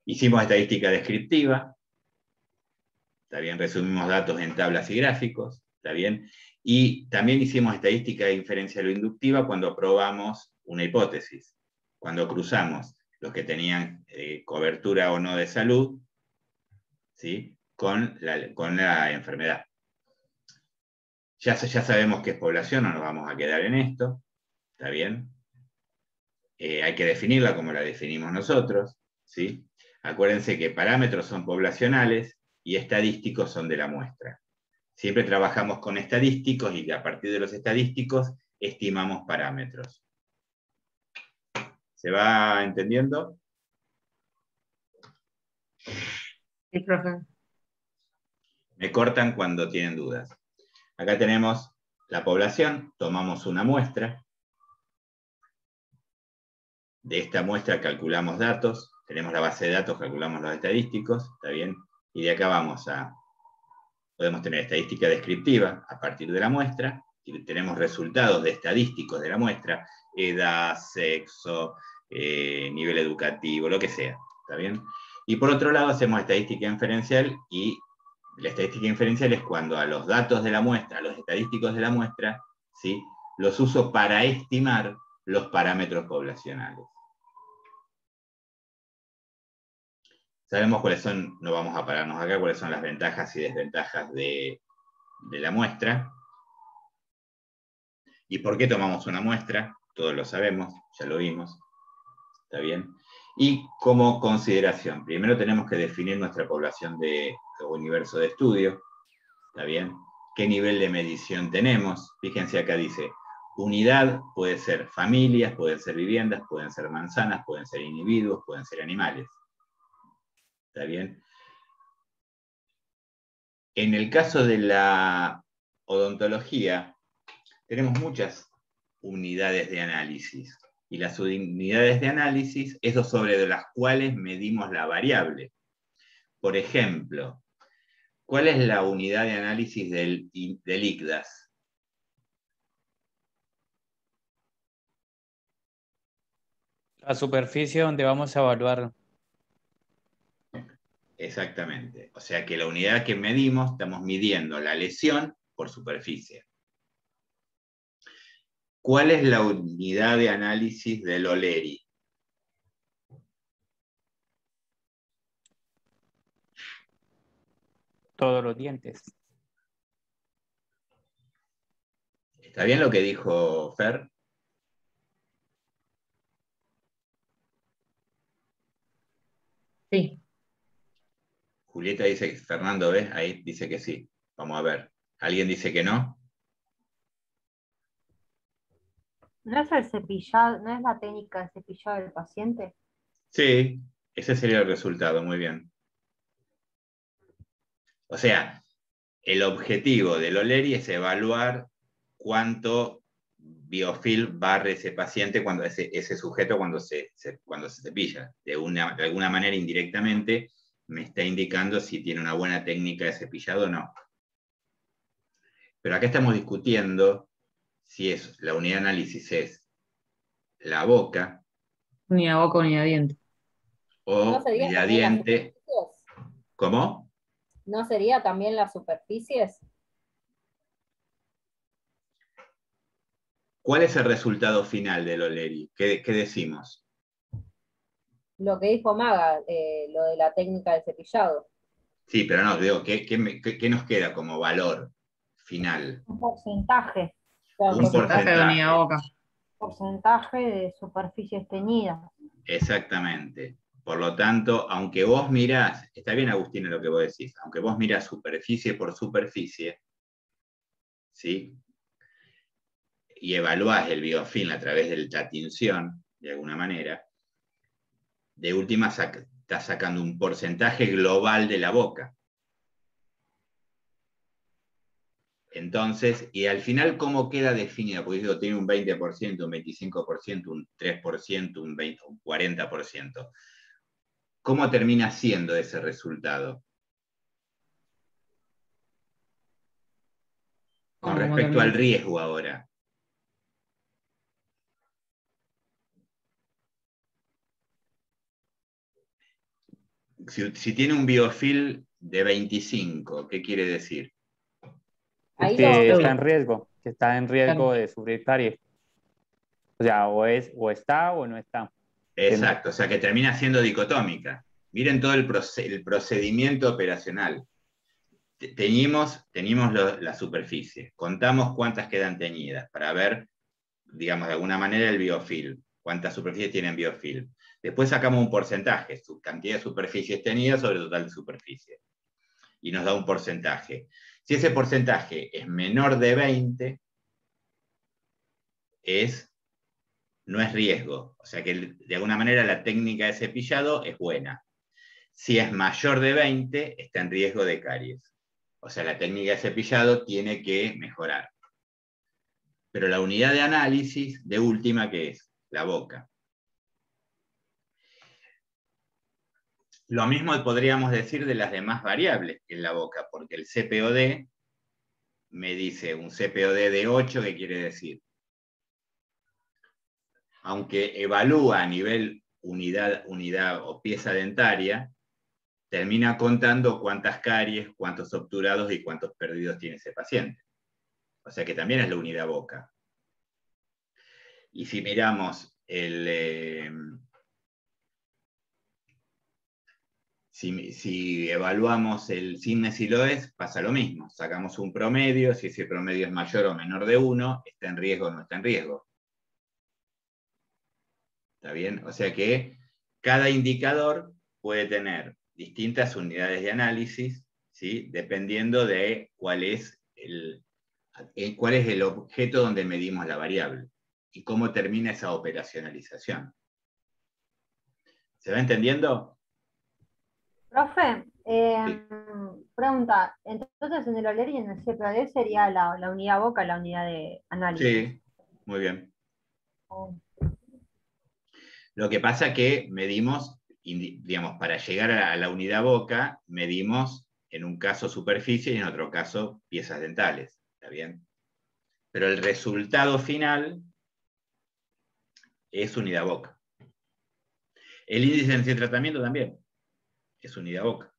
Hicimos estadística descriptiva, ¿está bien? Resumimos datos en tablas y gráficos, ¿está bien? Y también hicimos estadística inferencial o inductiva cuando probamos una hipótesis, cuando cruzamos los que tenían cobertura o no de salud, ¿sí? con la enfermedad. Ya sabemos qué es población, no nos vamos a quedar en esto, ¿está bien? Hay que definirla como la definimos nosotros, ¿sí? Acuérdense que parámetros son poblacionales y estadísticos son de la muestra. Siempre trabajamos con estadísticos y a partir de los estadísticos estimamos parámetros. ¿Se va entendiendo? Sí, profe. Me cortan cuando tienen dudas. Acá tenemos la población, tomamos una muestra. de esta muestra calculamos datos, tenemos la base de datos, calculamos los estadísticos, ¿está bien? Y de acá podemos tener estadística descriptiva a partir de la muestra, y tenemos resultados de estadísticos de la muestra, edad, sexo, nivel educativo, lo que sea, ¿está bien? Y por otro lado hacemos estadística inferencial, y la estadística inferencial es cuando a los datos de la muestra, a los estadísticos de la muestra, ¿sí?, los uso para estimar los parámetros poblacionales. Sabemos cuáles son, no vamos a pararnos acá, cuáles son las ventajas y desventajas de la muestra. ¿Y por qué tomamos una muestra? Todos lo sabemos, ya lo vimos. ¿Está bien? Y como consideración, primero tenemos que definir nuestra población de universo de estudio. ¿Está bien? ¿Qué nivel de medición tenemos? Fíjense acá dice, unidad puede ser familias, pueden ser viviendas, pueden ser manzanas, pueden ser individuos, pueden ser animales. ¿Está bien? En el caso de la odontología, tenemos muchas unidades de análisis. Y las unidades de análisis es sobre de las cuales medimos la variable. Por ejemplo, ¿cuál es la unidad de análisis del ICDAS? La superficie donde vamos a evaluar. Exactamente. O sea que la unidad que medimos, estamos midiendo la lesión por superficie. ¿Cuál es la unidad de análisis del O'Leary? Todos los dientes. ¿Está bien lo que dijo Fer? Sí. Julieta dice, Fernando, ¿ves? Ahí dice que sí. Vamos a ver. ¿Alguien dice que no? ¿No es el cepillado, no es la técnica de cepillado del paciente? Sí, ese sería el resultado, muy bien. O sea, el objetivo del O'Leary es evaluar cuánto biofilm barre ese paciente, ese sujeto cuando se cepilla. De alguna manera, indirectamente, me está indicando si tiene una buena técnica de cepillado o no. Pero acá estamos discutiendo si la unidad de análisis es la boca Unidad boca, unidad diente. o ¿No sería unidad también las diente. superficies? ¿Cómo? ¿No sería también las superficies? ¿Cuál es el resultado final del O'Leary? ¿Qué decimos? Lo que dijo Maga, lo de la técnica de cepillado. Sí, pero no, digo, ¿qué nos queda como valor final? Un porcentaje. Claro, Un Porcentaje de unidad boca. Porcentaje de superficies teñidas. Exactamente. Por lo tanto, aunque vos mirás, está bien Agustina lo que vos decís, aunque vos mirás superficie por superficie, ¿sí?, y evaluás el biofilm a través de la tinción, de alguna manera, de última estás sacando un porcentaje global de la boca. Entonces, y al final, ¿cómo queda definido? Porque digo, tiene un 20%, un 25%, un 3%, un 20%, un 40%. ¿Cómo termina siendo ese resultado? Con respecto al riesgo ahora. Si tiene un biofilm de 25, ¿qué quiere decir? Ahí Que lo- está en riesgo, que está en riesgo de sufrir caries. O sea, o está o no está. Exacto, o sea que termina siendo dicotómica. Miren todo el procedimiento operacional. Teñimos la superficie, contamos cuántas quedan teñidas para ver, digamos, de alguna manera el biofilm, cuántas superficies tienen biofilm. Después sacamos un porcentaje, su cantidad de superficies teñidas sobre el total de superficie. Y nos da un porcentaje. Si ese porcentaje es menor de 20, no es riesgo. O sea que de alguna manera la técnica de cepillado es buena. Si es mayor de 20, está en riesgo de caries. O sea, la técnica de cepillado tiene que mejorar. Pero la unidad de análisis, de última, ¿qué es? La boca. Lo mismo podríamos decir de las demás variables en la boca, porque el CPOD me dice un CPOD de 8, ¿qué quiere decir? Aunque evalúa a nivel unidad o pieza dentaria, termina contando cuántas caries, cuántos obturados y cuántos perdidos tiene ese paciente. O sea que también es la unidad boca. Y si miramos si evaluamos el Signes-Siloes, pasa lo mismo. Sacamos un promedio, si ese promedio es mayor o menor de 1, está en riesgo o no está en riesgo. ¿Está bien? O sea que cada indicador puede tener distintas unidades de análisis, ¿sí? Dependiendo de cuál es el objeto donde medimos la variable y cómo termina esa operacionalización. ¿Se va entendiendo? Profe, Sí. pregunta, entonces en el OLER y en el CPOD sería la unidad boca, la unidad de análisis. Sí, muy bien. Lo que pasa es que medimos, digamos, para llegar a la unidad boca, medimos en un caso superficie y en otro caso piezas dentales. ¿Está bien? Pero el resultado final es unidad boca. El índice de tratamiento también es unidad boca.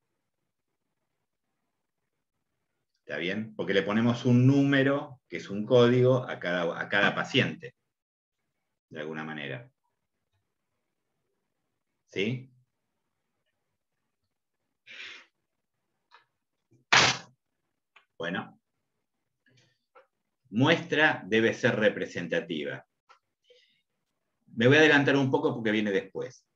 ¿Está bien? Porque le ponemos un número, que es un código, a cada paciente, de alguna manera. ¿Sí? Bueno. Muestra debe ser representativa. Me voy a adelantar un poco porque viene después.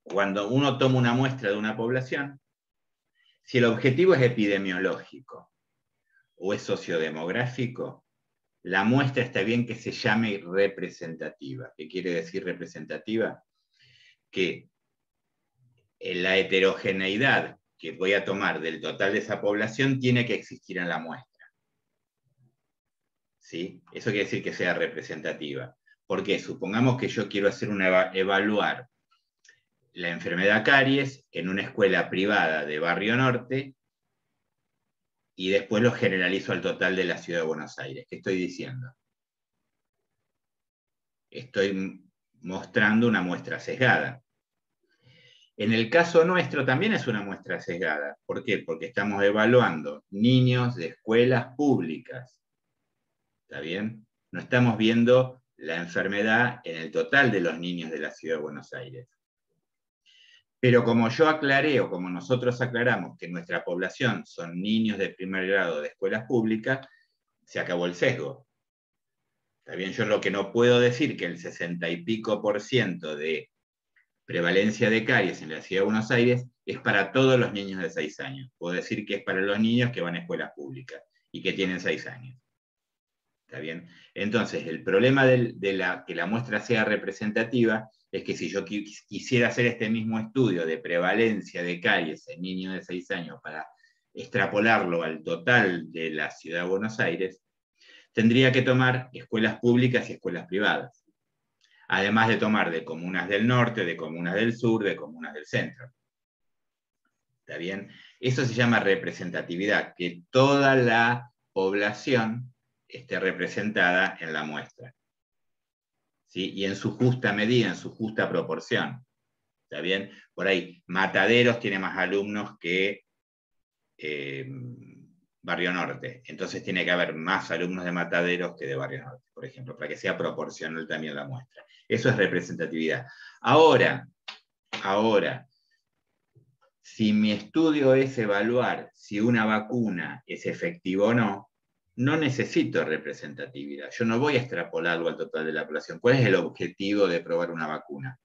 Cuando uno toma una muestra de una población, si el objetivo es epidemiológico o es sociodemográfico, la muestra está bien que se llame representativa. ¿Qué quiere decir representativa? Que la heterogeneidad que voy a tomar del total de esa población tiene que existir en la muestra. ¿Sí? Eso quiere decir que sea representativa. ¿Por qué? Supongamos que yo quiero hacer evaluar la enfermedad caries en una escuela privada de Barrio Norte y después lo generalizo al total de la ciudad de Buenos Aires. ¿Qué estoy diciendo? Estoy mostrando una muestra sesgada. En el caso nuestro también es una muestra sesgada. ¿Por qué? Porque estamos evaluando niños de escuelas públicas. ¿Está bien? No estamos viendo la enfermedad en el total de los niños de la ciudad de Buenos Aires. Pero como yo aclaré, o como nosotros aclaramos, que nuestra población son niños de primer grado de escuelas públicas, se acabó el sesgo. Está bien, yo lo que no puedo decir que el 60 y pico % de prevalencia de caries en la ciudad de Buenos Aires es para todos los niños de 6 años. Puedo decir que es para los niños que van a escuelas públicas y que tienen 6 años. ¿Está bien? Entonces, el problema de que la muestra sea representativa es que si yo quisiera hacer este mismo estudio de prevalencia de caries en niños de 6 años para extrapolarlo al total de la ciudad de Buenos Aires, tendría que tomar escuelas públicas y escuelas privadas. Además de tomar de comunas del norte, de comunas del sur, de comunas del centro. ¿Está bien? Eso se llama representatividad, que toda la población esté representada en la muestra. ¿Sí? Y en su justa medida, en su justa proporción. ¿Está bien? Por ahí, Mataderos tiene más alumnos que Barrio Norte. Entonces tiene que haber más alumnos de Mataderos que de Barrio Norte, por ejemplo, para que sea proporcional también la muestra. Eso es representatividad. Ahora, si mi estudio es evaluar si una vacuna es efectiva o no, no necesito representatividad. Yo no voy a extrapolarlo al total de la población. ¿Cuál es el objetivo de probar una vacuna?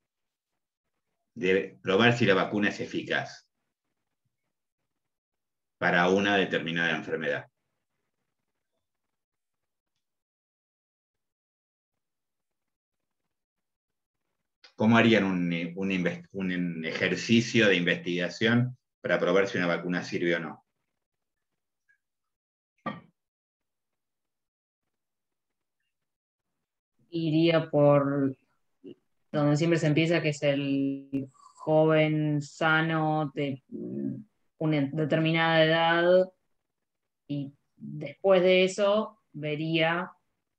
De probar si la vacuna es eficaz para una determinada enfermedad. ¿Cómo harían un ejercicio de investigación para probar si una vacuna sirve o no? Iría por donde siempre se empieza, que es el joven, sano, de una determinada edad, y después de eso vería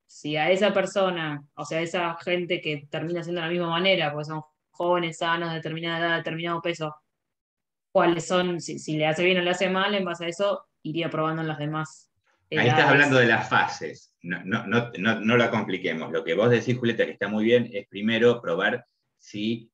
si a esa persona, o sea, a esa gente que termina siendo de la misma manera, porque son jóvenes, sanos, de determinada edad, determinado peso, cuáles son, si le hace bien o le hace mal, en base a eso iría probando en las demás Ahí estás hablando edades. de las fases, no la compliquemos. Lo que vos decís, Julieta, que está muy bien, es primero probar si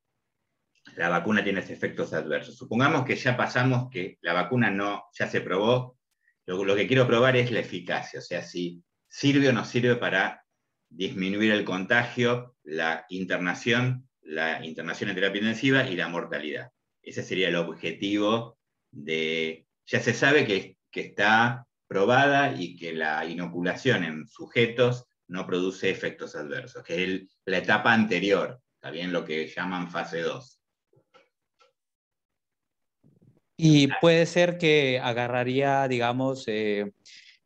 la vacuna tiene efectos adversos. Supongamos que ya pasamos que la vacuna ya se probó, lo que quiero probar es la eficacia, o sea, si sirve o no sirve para disminuir el contagio, la internación en terapia intensiva y la mortalidad. Ese sería el objetivo de... Ya se sabe que está probada y que la inoculación en sujetos no produce efectos adversos, que es la etapa anterior, está bien, lo que llaman fase 2. Y puede ser que agarraría, digamos,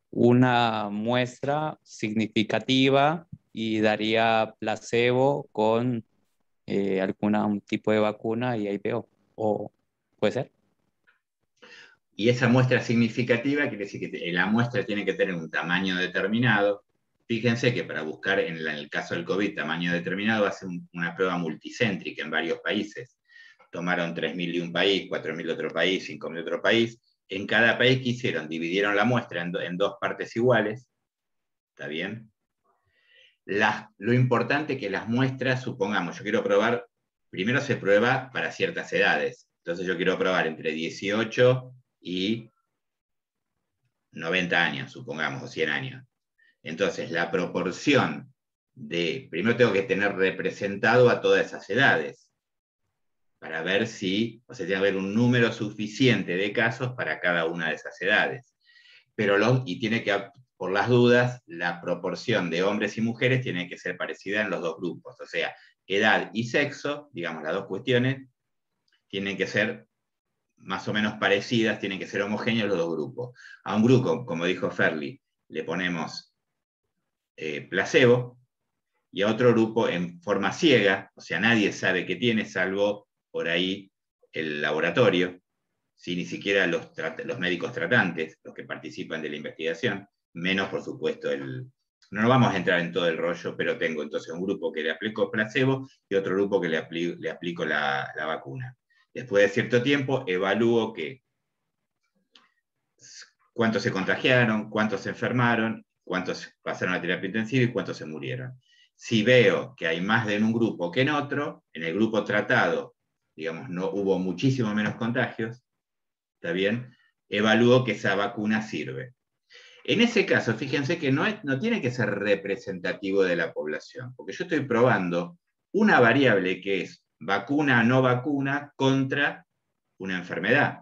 una muestra significativa y daría placebo con algún tipo de vacuna y ahí veo. ¿O puede ser? Y esa muestra significativa quiere decir que la muestra tiene que tener un tamaño determinado. Fíjense que para buscar en el caso del COVID tamaño determinado hace una prueba multicéntrica en varios países. Tomaron 3.000 de un país, 4.000 de otro país, 5.000 de otro país. En cada país que hicieron, dividieron la muestra en dos partes iguales. ¿Está bien? Lo importante que las muestras, supongamos, yo quiero probar, primero se prueba para ciertas edades. Entonces yo quiero probar entre 18 y 90 años, supongamos, o 100 años. Entonces, la proporción primero tengo que tener representado a todas esas edades, para ver si, o sea, tiene que haber un número suficiente de casos para cada una de esas edades. Y tiene que, por las dudas, la proporción de hombres y mujeres tiene que ser parecida en los dos grupos. O sea, edad y sexo, digamos, las dos cuestiones, tienen que ser más o menos parecidas, tienen que ser homogéneos los dos grupos. A un grupo, como dijo Ferli, le ponemos placebo, y a otro grupo en forma ciega, o sea, nadie sabe qué tiene, salvo por ahí el laboratorio, ¿sí? Ni siquiera los médicos tratantes, los que participan de la investigación, menos por supuesto No nos vamos a entrar en todo el rollo, pero tengo entonces un grupo que le aplico placebo y otro grupo que le aplico la vacuna. Después de cierto tiempo, evalúo cuántos se contagiaron, cuántos se enfermaron, cuántos pasaron a terapia intensiva y cuántos se murieron. Si veo que hay más en un grupo que en otro, en el grupo tratado, digamos, no hubo muchísimo menos contagios, ¿está bien? Evalúo que esa vacuna sirve. En ese caso, fíjense que no tiene que ser representativo de la población, porque yo estoy probando una variable que es vacuna o no vacuna contra una enfermedad.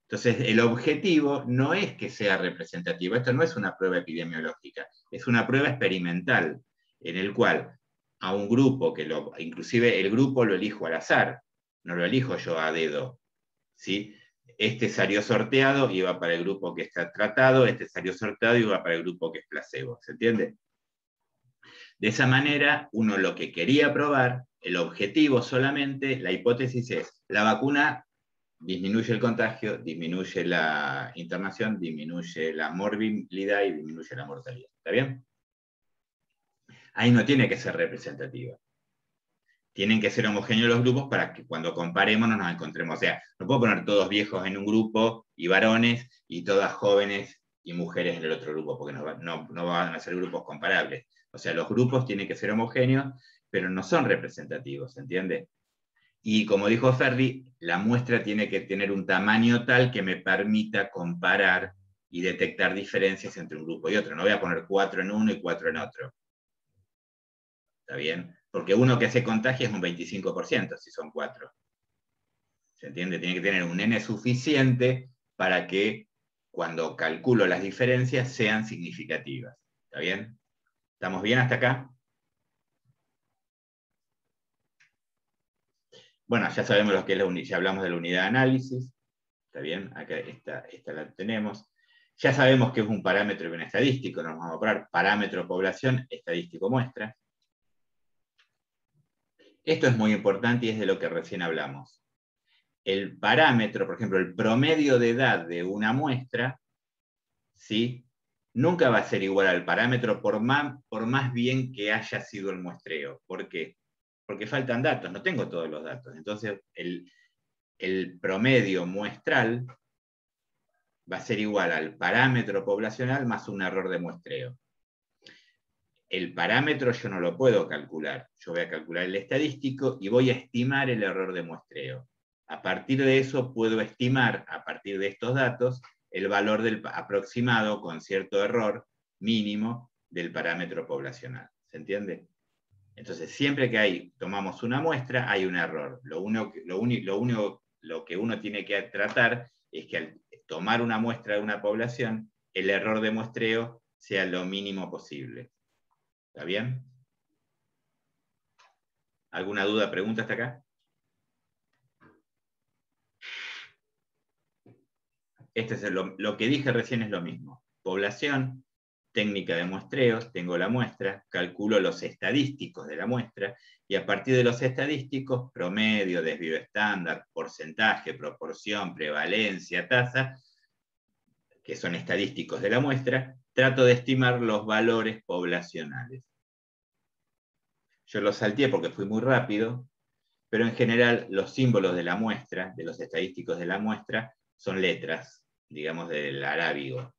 Entonces, el objetivo no es que sea representativo, esto no es una prueba epidemiológica, es una prueba experimental, en el cual a un grupo, inclusive el grupo lo elijo al azar, no lo elijo yo a dedo, ¿sí? Este salió sorteado y va para el grupo que está tratado, este salió sorteado y va para el grupo que es placebo, ¿se entiende? De esa manera, uno lo que quería probar, el objetivo solamente, la hipótesis es, la vacuna disminuye el contagio, disminuye la internación, disminuye la morbilidad y disminuye la mortalidad. ¿Está bien? Ahí no tiene que ser representativa. Tienen que ser homogéneos los grupos para que cuando comparemos no nos encontremos. O sea, no puedo poner todos viejos en un grupo y varones y todas jóvenes y mujeres en el otro grupo, porque no van a ser grupos comparables. O sea, los grupos tienen que ser homogéneos, pero no son representativos, ¿entiende? Y como dijo Ferri, la muestra tiene que tener un tamaño tal que me permita comparar y detectar diferencias entre un grupo y otro. No voy a poner 4 en uno y 4 en otro. ¿Está bien? Porque uno que se contagia es un 25%, si son 4. ¿Se entiende? Tiene que tener un N suficiente para que cuando calculo las diferencias sean significativas. ¿Está bien? ¿Estamos bien hasta acá? Bueno, ya sabemos lo que es ya hablamos de la unidad de análisis. ¿Está bien? Acá esta la tenemos. Ya sabemos que es un parámetro y un estadístico. Nos vamos a poner parámetro población, estadístico muestra. Esto es muy importante y es de lo que recién hablamos. el parámetro, por ejemplo, el promedio de edad de una muestra, ¿sí?, nunca va a ser igual al parámetro por más bien que haya sido el muestreo. ¿Por qué? Porque faltan datos, no tengo todos los datos. Entonces, el promedio muestral va a ser igual al parámetro poblacional más un error de muestreo. El parámetro yo no lo puedo calcular. Yo voy a calcular el estadístico y voy a estimar el error de muestreo. A partir de eso puedo estimar, a partir de estos datos, el valor del aproximado con cierto error mínimo del parámetro poblacional. ¿Se entiende? Entonces, siempre que tomamos una muestra, hay un error. Lo que uno tiene que tratar es que al tomar una muestra de una población, el error de muestreo sea lo mínimo posible. ¿Está bien? ¿Alguna duda, pregunta hasta acá? Lo que dije recién es lo mismo. Población, técnica de muestreos, tengo la muestra, calculo los estadísticos de la muestra, y a partir de los estadísticos, promedio, desvío estándar, porcentaje, proporción, prevalencia, tasa, que son estadísticos de la muestra, trato de estimar los valores poblacionales. Yo lo salteé porque fui muy rápido, pero en general los símbolos de la muestra, de los estadísticos de la muestra, son letras, digamos, del arábigo.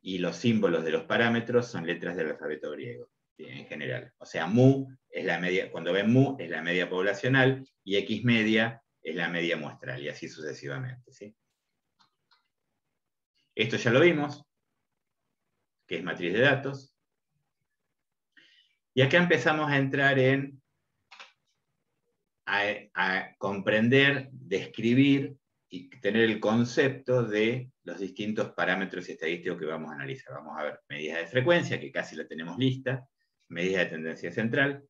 Y los símbolos de los parámetros son letras del alfabeto griego, en general. O sea, mu es la media, cuando ven mu es la media poblacional, y x media es la media muestral, y así sucesivamente, ¿sí? Esto ya lo vimos, que es matriz de datos. Y acá empezamos a entrar a comprender, describir y tener el concepto de los distintos parámetros estadísticos que vamos a analizar. Vamos a ver medidas de frecuencia, que casi la tenemos lista, medidas de tendencia central,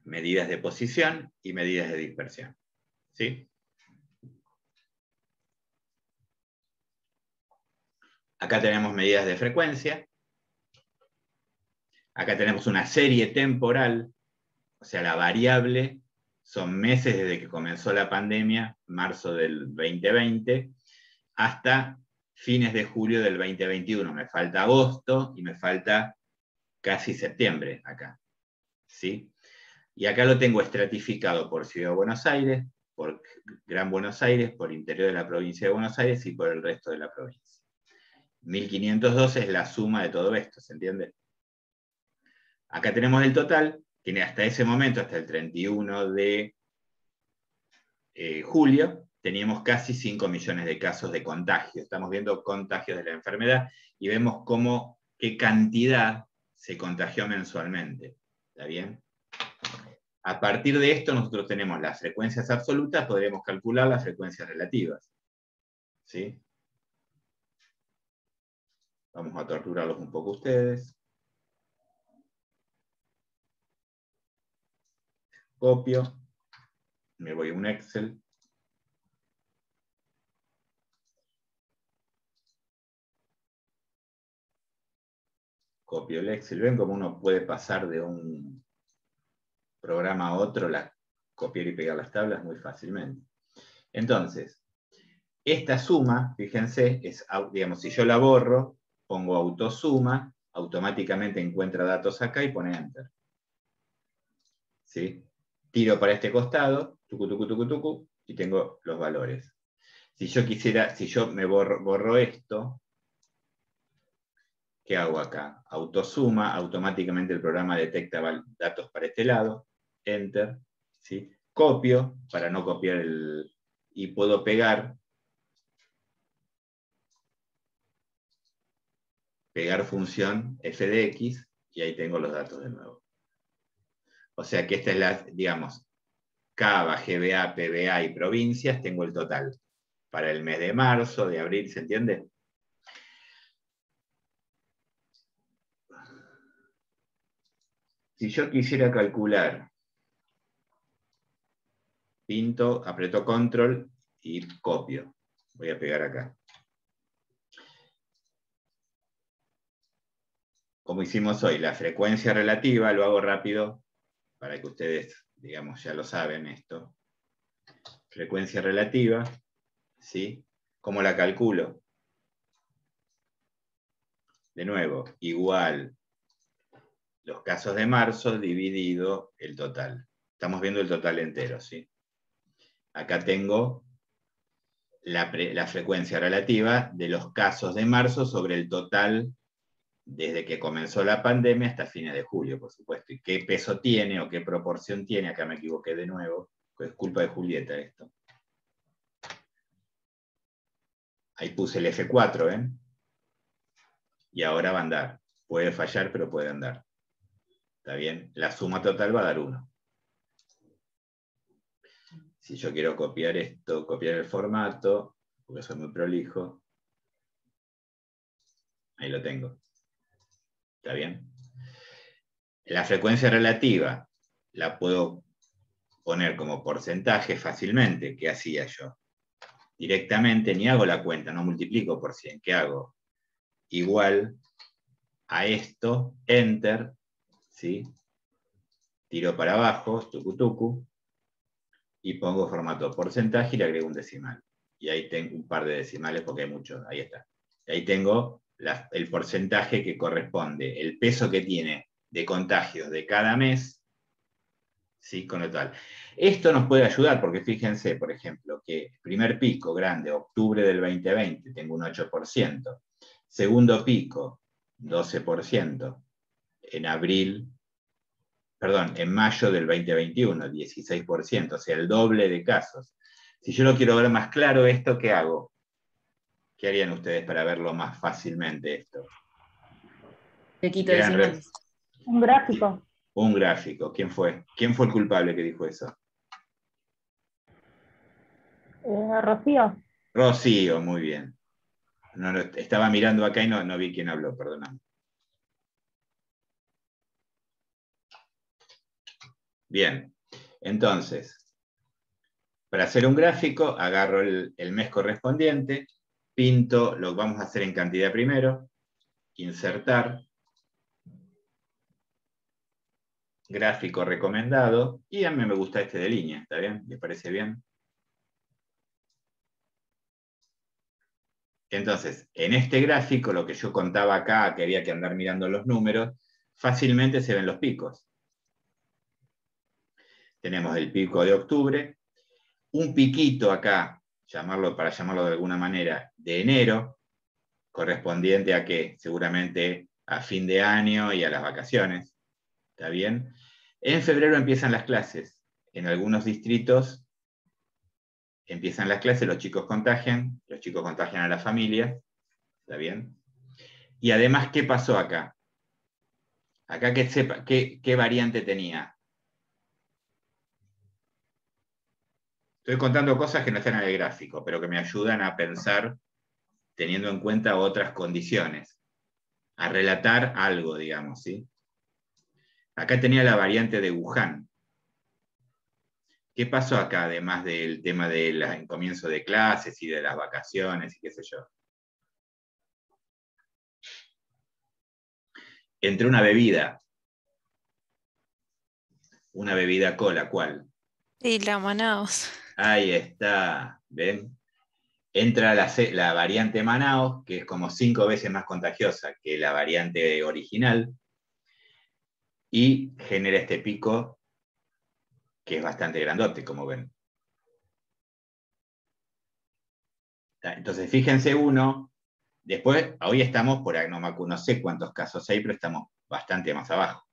medidas de posición y medidas de dispersión. ¿Sí? Acá tenemos medidas de frecuencia. Acá tenemos una serie temporal, o sea, la variable son meses desde que comenzó la pandemia, marzo del 2020, hasta fines de julio del 2021. Me falta agosto y me falta casi septiembre acá. ¿Sí? Y acá lo tengo estratificado por Ciudad de Buenos Aires, por Gran Buenos Aires, por interior de la provincia de Buenos Aires y por el resto de la provincia. 1512 es la suma de todo esto, ¿se entiende? Acá tenemos el total, que hasta ese momento, hasta el 31 de julio, teníamos casi 5 millones de casos de contagio. Estamos viendo contagios de la enfermedad y vemos qué cantidad se contagió mensualmente. ¿Está bien? A partir de esto nosotros tenemos las frecuencias absolutas, podremos calcular las frecuencias relativas. ¿Sí? Vamos a torturarlos un poco ustedes. Copio. Me voy a un Excel. Copio el Excel. ¿Ven cómo uno puede pasar de un programa a otro, copiar y pegar las tablas muy fácilmente? Entonces, esta suma, fíjense, digamos, si yo la borro, pongo autosuma, automáticamente encuentra datos acá y pone Enter. ¿Sí? Tiro para este costado, tucu, tucu, tucu, tucu, y tengo los valores. Si yo me borro esto, ¿qué hago acá? Autosuma, automáticamente el programa detecta datos para este lado, Enter, ¿sí? Copio, para no copiar y puedo pegar función f de x, y ahí tengo los datos de nuevo. O sea que esta es digamos, CABA, GBA, PBA y provincias, tengo el total. Para el mes de marzo, de abril, ¿se entiende? Si yo quisiera calcular, pinto, aprieto control y copio. Voy a pegar acá. Como hicimos hoy, la frecuencia relativa, lo hago rápido para que ustedes, digamos, ya lo saben esto. frecuencia relativa, ¿sí? ¿Cómo la calculo? De nuevo, igual los casos de marzo dividido el total. Estamos viendo el total entero, ¿sí? Acá tengo la frecuencia relativa de los casos de marzo sobre el total desde que comenzó la pandemia hasta fines de julio, por supuesto. ¿Y qué peso tiene o qué proporción tiene? Acá me equivoqué de nuevo, es culpa de Julieta esto. Ahí puse el F4, ¿eh? Y ahora va a andar. Puede fallar, pero puede andar. ¿Está bien? La suma total va a dar 1. Si yo quiero copiar esto, copiar el formato, porque soy muy prolijo, ahí lo tengo. ¿Está bien? La frecuencia relativa la puedo poner como porcentaje fácilmente. ¿Qué hacía yo? Directamente ni hago la cuenta, no multiplico por 100. ¿Qué hago? Igual a esto, enter, ¿sí? Tiro para abajo, tucu tucu, y pongo formato porcentaje y le agrego un decimal. Y ahí tengo un par de decimales porque hay muchos, ahí está. Y ahí tengo el porcentaje que corresponde, el peso que tiene de contagios de cada mes, ¿sí? Con lo tal. Esto nos puede ayudar porque fíjense, por ejemplo, que primer pico grande, octubre del 2020, tengo un 8%. Segundo pico, 12%. En mayo del 2021, 16%, o sea, el doble de casos. Si yo lo quiero ver más claro esto, ¿qué hago? ¿Qué harían ustedes para verlo más fácilmente esto? Te quito decimales. Un gráfico. Un gráfico. ¿Quién fue? ¿Quién fue el culpable que dijo eso? Rocío. Rocío, muy bien. No, estaba mirando acá y no vi quién habló, perdóname. Bien, entonces, para hacer un gráfico, agarro el mes correspondiente, pinto, lo vamos a hacer en cantidad primero, insertar, gráfico recomendado, y a mí me gusta este de línea, ¿está bien? ¿Les parece bien? Entonces, en este gráfico, lo que yo contaba acá, que había que andar mirando los números, fácilmente se ven los picos. Tenemos el pico de octubre, un piquito acá, para llamarlo de alguna manera, de enero, correspondiente a qué? Seguramente a fin de año y a las vacaciones. ¿Está bien? En febrero empiezan las clases. En algunos distritos empiezan las clases, los chicos contagian a la familia. ¿Está bien? Y además, ¿qué pasó acá? Acá que sepa qué variante tenía. Estoy contando cosas que no están en el gráfico, pero que me ayudan a pensar teniendo en cuenta otras condiciones, a relatar algo, digamos, ¿sí? Acá tenía la variante de Wuhan. ¿Qué pasó acá, además del tema del comienzo de clases y de las vacaciones y qué sé yo? Entre una bebida cola, ¿cuál? Y la Manaos. Ahí está, ¿ven? Entra la variante Manaos, que es como 5 veces más contagiosa que la variante original, y genera este pico que es bastante grandote, como ven. Entonces, fíjense después, hoy estamos no sé cuántos casos hay, pero estamos bastante más abajo.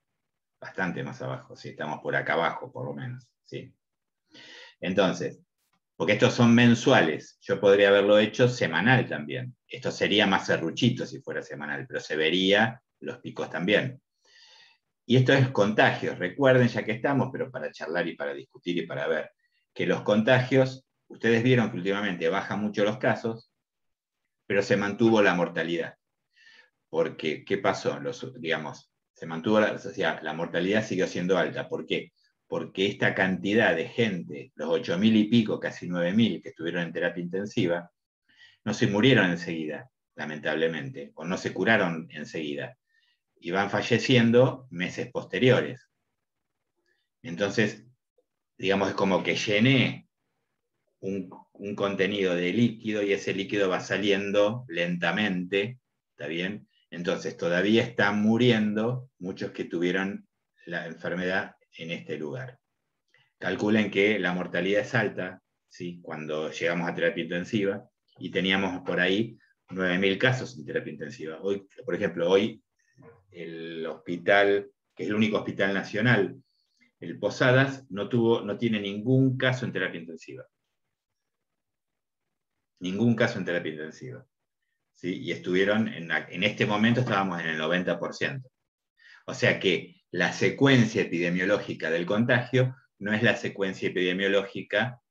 Bastante más abajo, sí, estamos por acá abajo, por lo menos, sí. Entonces, porque estos son mensuales, yo podría haberlo hecho semanal también. Esto sería más serruchito si fuera semanal, pero se vería los picos también. Y esto es contagios, recuerden ya que estamos, pero para charlar y para discutir y para ver, que los contagios, ustedes vieron que últimamente bajan mucho los casos, pero se mantuvo la mortalidad. Porque, ¿qué pasó? Se mantuvo la mortalidad siguió siendo alta. ¿Por qué? Porque esta cantidad de gente, los 8.000 y pico, casi 9.000 que estuvieron en terapia intensiva, no se murieron enseguida, lamentablemente, o no se curaron enseguida, y van falleciendo meses posteriores. Entonces, digamos, es como que llené un contenido de líquido y ese líquido va saliendo lentamente, ¿está bien? Entonces todavía están muriendo muchos que tuvieron la enfermedad en este lugar. Calculen que la mortalidad es alta, ¿sí? Cuando llegamos a terapia intensiva, y teníamos por ahí 9.000 casos en terapia intensiva. Hoy, por ejemplo, hoy el hospital, que es el único hospital nacional, el Posadas, no tiene ningún caso en terapia intensiva. Ningún caso en terapia intensiva. ¿Sí? Y estuvieron, en este momento estábamos en el 90%. O sea que la secuencia epidemiológica del contagio no es la secuencia epidemiológica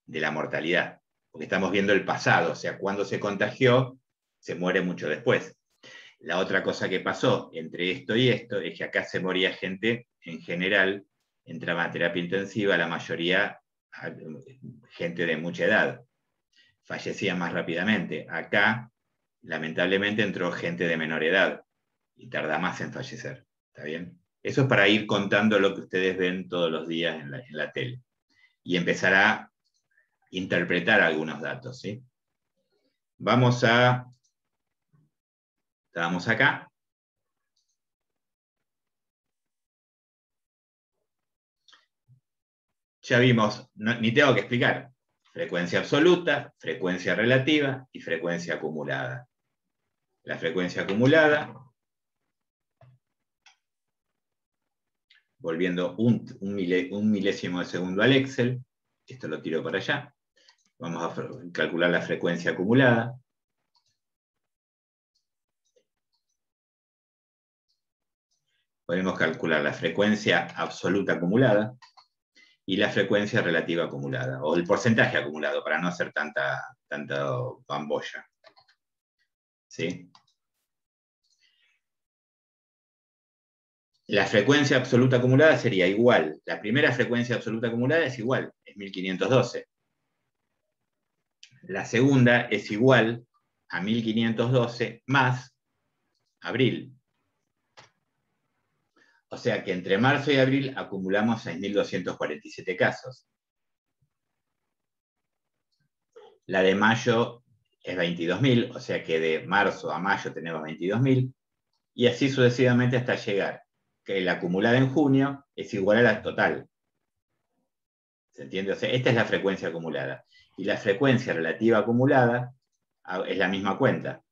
de la mortalidad, porque estamos viendo el pasado, o sea, cuando se contagió, se muere mucho después. La otra cosa que pasó entre esto y esto es que acá se moría gente, en general, entraba a terapia intensiva, la mayoría gente de mucha edad, fallecía más rápidamente. Acá, lamentablemente, entró gente de menor edad y tarda más en fallecer. ¿Está bien? Eso es para ir contando lo que ustedes ven todos los días en la tele y empezar a interpretar algunos datos, ¿sí? Estábamos acá. Ya vimos, ni tengo que explicar, frecuencia absoluta, frecuencia relativa y frecuencia acumulada. La frecuencia acumulada, volviendo un milésimo de segundo al Excel, esto lo tiro para allá, vamos a calcular la frecuencia acumulada. Podemos calcular la frecuencia absoluta acumulada y la frecuencia relativa acumulada, o el porcentaje acumulado, para no hacer tanta bambolla. ¿Sí? La frecuencia absoluta acumulada sería igual. La primera frecuencia absoluta acumulada es igual, es 1512. La segunda es igual a 1512 más abril. O sea que entre marzo y abril acumulamos 6.247 casos. La de mayo es 22.000, o sea que de marzo a mayo tenemos 22.000, y así sucesivamente hasta llegar, que la acumulada en junio es igual a la total. ¿Se entiende? O sea, esta es la frecuencia acumulada. Y la frecuencia relativa acumulada es la misma cuenta.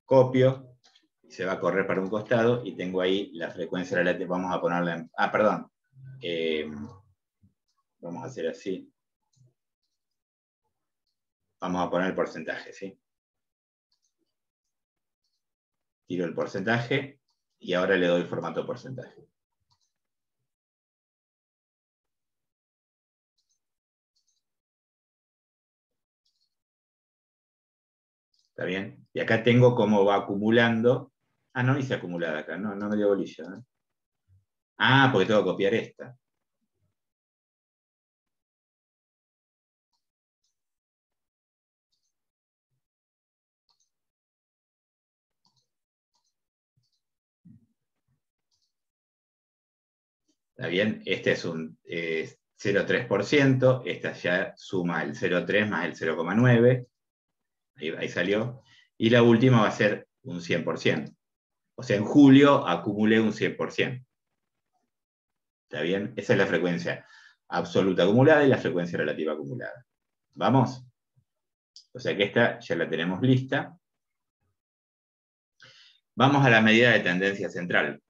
Copio, se va a correr para un costado, y tengo ahí la frecuencia relativa. Vamos a ponerla en... perdón. Vamos a hacer así. Vamos a poner el porcentaje, ¿sí? Tiro el porcentaje y ahora le doy formato porcentaje. ¿Está bien? Y acá tengo cómo va acumulando. No hice acumulada acá, no me dio bolilla, ¿eh? Porque tengo que copiar esta. ¿Está bien? Este es un 0,3%, esta ya suma el 0,3 más el 0,9, ahí salió, y la última va a ser un 100%. O sea, en julio acumulé un 100%. ¿Está bien? Esa es la frecuencia absoluta acumulada y la frecuencia relativa acumulada. ¿Vamos? O sea que esta ya la tenemos lista. Vamos a la medida de tendencia central.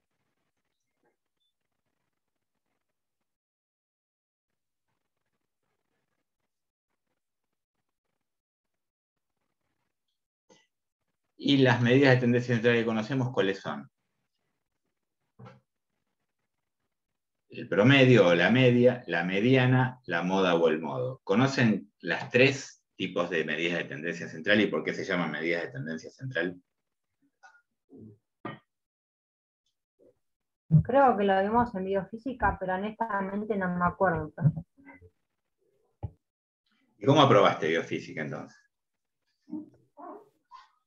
Y las medidas de tendencia central que conocemos, ¿cuáles son? El promedio o la media, la mediana, la moda o el modo. ¿Conocen las tres tipos de medidas de tendencia central y por qué se llaman medidas de tendencia central? Creo que lo vimos en biofísica, pero honestamente no me acuerdo. ¿Y cómo aprobaste biofísica entonces?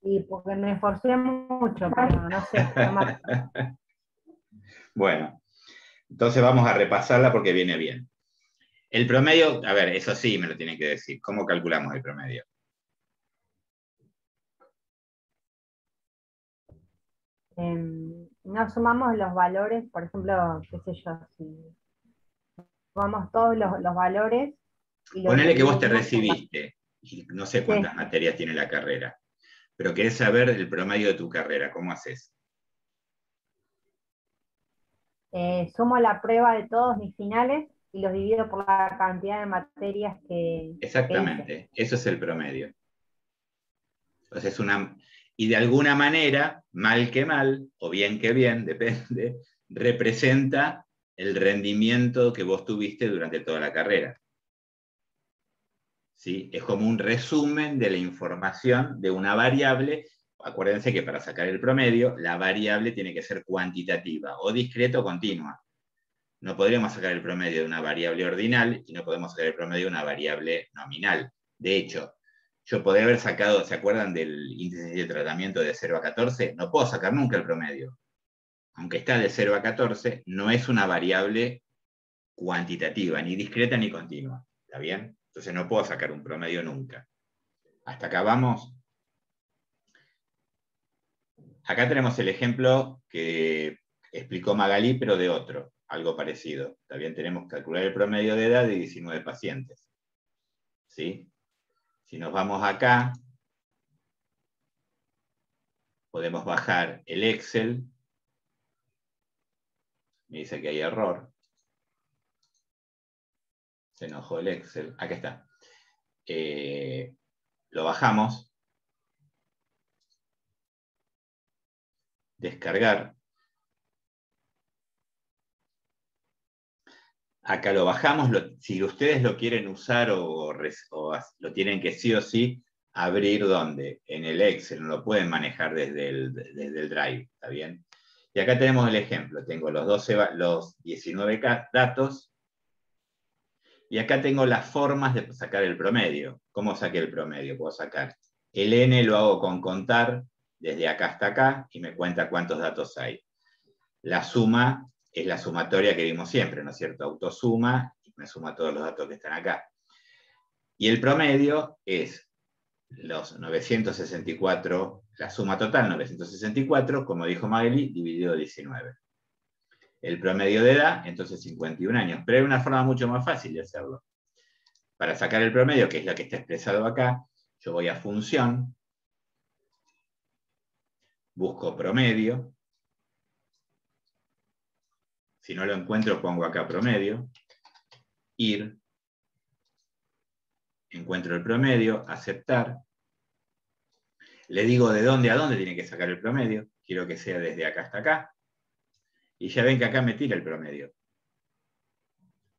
Y porque me esforcé mucho, pero no sé. No me Bueno, entonces vamos a repasarla porque viene bien. El promedio, a ver, eso sí me lo tienen que decir. ¿Cómo calculamos el promedio? No sumamos los valores, por ejemplo, qué sé yo, si sumamos todos los valores y los Ponele que vos te dividimos por la... recibiste, y no sé Sí. cuántas materias tiene la carrera, pero querés saber el promedio de tu carrera, ¿cómo haces? Sumo la prueba de todos mis finales y los divido por la cantidad de materias que hice. Exactamente, eso es el promedio. Entonces, y de alguna manera, mal que mal, o bien que bien, depende, representa el rendimiento que vos tuviste durante toda la carrera. ¿Sí? Es como un resumen de la información de una variable. Acuérdense que para sacar el promedio, la variable tiene que ser cuantitativa, o discreta o continua. No podríamos sacar el promedio de una variable ordinal y no podemos sacar el promedio de una variable nominal. De hecho, yo podría haber sacado, ¿se acuerdan del índice de tratamiento de 0 a 14? No puedo sacar nunca el promedio. Aunque está de 0 a 14, no es una variable cuantitativa, ni discreta ni continua. ¿Está bien? Entonces no puedo sacar un promedio nunca. ¿Hasta acá vamos? Acá tenemos el ejemplo que explicó Magalí, pero de otro, algo parecido. También tenemos que calcular el promedio de edad de 19 pacientes. ¿Sí? Si nos vamos acá, podemos bajar el Excel. Me dice que hay error. Se enojó el Excel. Acá está. Lo bajamos. Descargar. Acá lo bajamos. Si ustedes lo quieren usar o lo tienen que sí o sí abrir, ¿dónde? En el Excel. No lo pueden manejar desde el Drive. ¿Está bien? Y acá tenemos el ejemplo. Tengo los 19 datos. Y acá tengo las formas de sacar el promedio. ¿Cómo saqué el promedio? Puedo sacar el N, lo hago con contar desde acá hasta acá y me cuenta cuántos datos hay. La suma es la sumatoria que vimos siempre, ¿no es cierto? Autosuma y me suma todos los datos que están acá. Y el promedio es los 964, la suma total 964, como dijo Magali, dividido 19. El promedio de edad, entonces 51 años. Pero hay una forma mucho más fácil de hacerlo. Para sacar el promedio, que es la que está expresado acá, yo voy a función, busco promedio. Si no lo encuentro, pongo acá promedio. Ir. Encuentro el promedio, aceptar. Le digo de dónde a dónde tiene que sacar el promedio. Quiero que sea desde acá hasta acá. Y ya ven que acá me tira el promedio.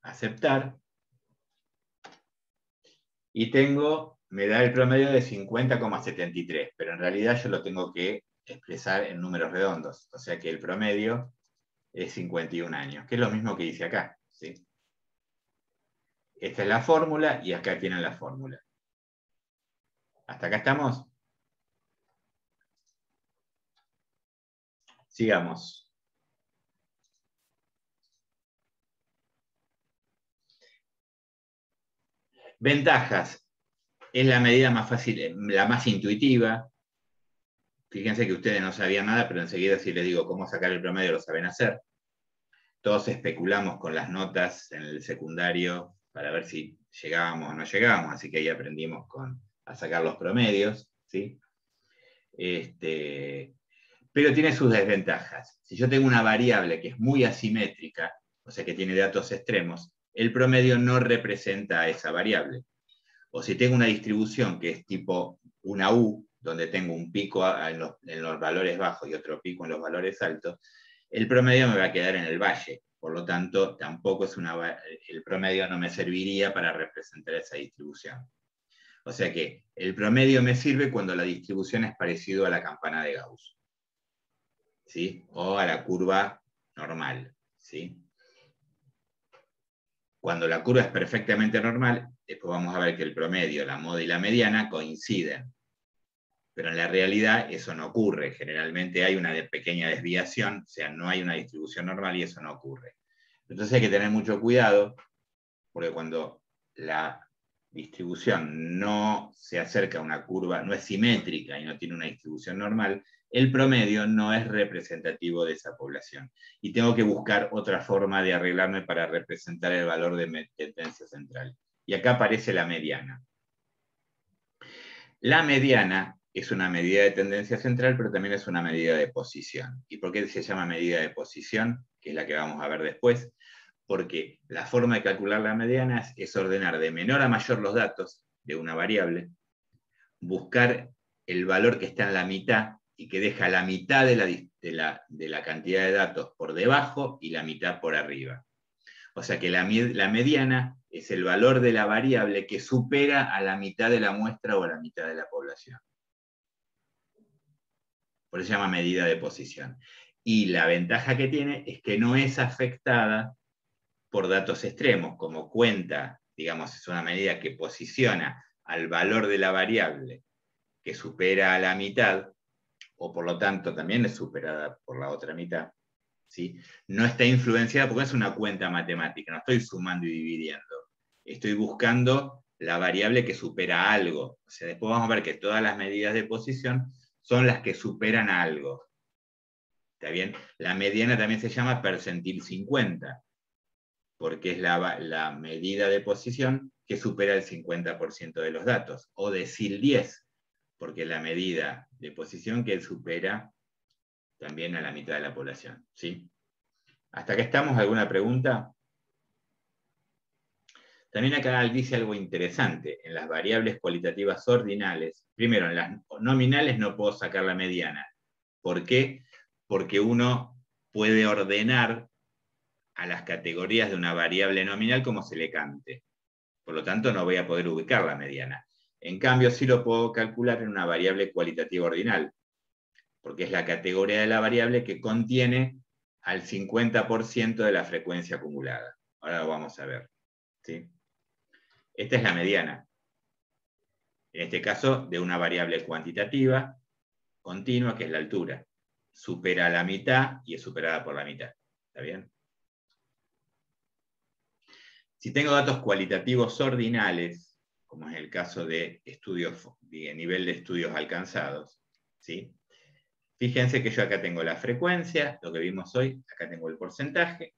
Aceptar. Y me da el promedio de 50,73, pero en realidad yo lo tengo que expresar en números redondos. O sea que el promedio es 51 años, que es lo mismo que hice acá. ¿Sí? Esta es la fórmula y acá tienen la fórmula. ¿Hasta acá estamos? Sigamos. Ventajas. Es la medida más fácil, la más intuitiva. Fíjense que ustedes no sabían nada, pero enseguida si les digo cómo sacar el promedio lo saben hacer. Todos especulamos con las notas en el secundario para ver si llegábamos o no llegábamos, así que ahí aprendimos a sacar los promedios, ¿sí? Pero tiene sus desventajas. Si yo tengo una variable que es muy asimétrica, o sea que tiene datos extremos, el promedio no representa a esa variable. O si tengo una distribución que es tipo una U, donde tengo un pico en los valores bajos y otro pico en los valores altos, el promedio me va a quedar en el valle. Por lo tanto, tampoco el promedio no me serviría para representar esa distribución. O sea que el promedio me sirve cuando la distribución es parecido a la campana de Gauss, ¿sí? O a la curva normal, ¿sí? Cuando la curva es perfectamente normal, después vamos a ver que el promedio, la moda y la mediana coinciden. Pero en la realidad eso no ocurre. Generalmente hay una pequeña desviación, o sea, no hay una distribución normal y eso no ocurre. Entonces hay que tener mucho cuidado porque cuando la distribución no se acerca a una curva, no es simétrica y no tiene una distribución normal, el promedio no es representativo de esa población. Y tengo que buscar otra forma de arreglarme para representar el valor de tendencia central. Y acá aparece la mediana. La mediana es una medida de tendencia central, pero también es una medida de posición. ¿Y por qué se llama medida de posición? Que es la que vamos a ver después. Porque la forma de calcular la mediana es ordenar de menor a mayor los datos de una variable, buscar el valor que está en la mitad y que deja la mitad de la cantidad de datos por debajo y la mitad por arriba. O sea que la mediana es el valor de la variable que supera a la mitad de la muestra o a la mitad de la población. Por eso se llama medida de posición. Y la ventaja que tiene es que no es afectada por datos extremos, como cuenta, digamos, es una medida que posiciona al valor de la variable que supera a la mitad, o por lo tanto también es superada por la otra mitad, ¿sí? No está influenciada porque es una cuenta matemática, no estoy sumando y dividiendo, estoy buscando la variable que supera algo. O sea, después vamos a ver que todas las medidas de posición son las que superan a algo. ¿Está bien? La mediana también se llama percentil 50, porque es la medida de posición que supera el 50% de los datos, o decil 10, porque es la medida de posición que supera también a la mitad de la población. ¿Sí? ¿Hasta que estamos? ¿Alguna pregunta? También acá dice algo interesante. En las variables cualitativas ordinales, primero, en las nominales no puedo sacar la mediana. ¿Por qué? Porque uno puede ordenar a las categorías de una variable nominal como se le cante. Por lo tanto, no voy a poder ubicar la mediana. En cambio, sí lo puedo calcular en una variable cualitativa ordinal, porque es la categoría de la variable que contiene al 50% de la frecuencia acumulada. Ahora lo vamos a ver. ¿Sí? Esta es la mediana. En este caso, de una variable cuantitativa continua, que es la altura. Supera la mitad y es superada por la mitad. ¿Está bien? Si tengo datos cualitativos ordinales, como es el caso de estudios, de nivel de estudios alcanzados, ¿sí? Fíjense que yo acá tengo la frecuencia, lo que vimos hoy, acá tengo el porcentaje,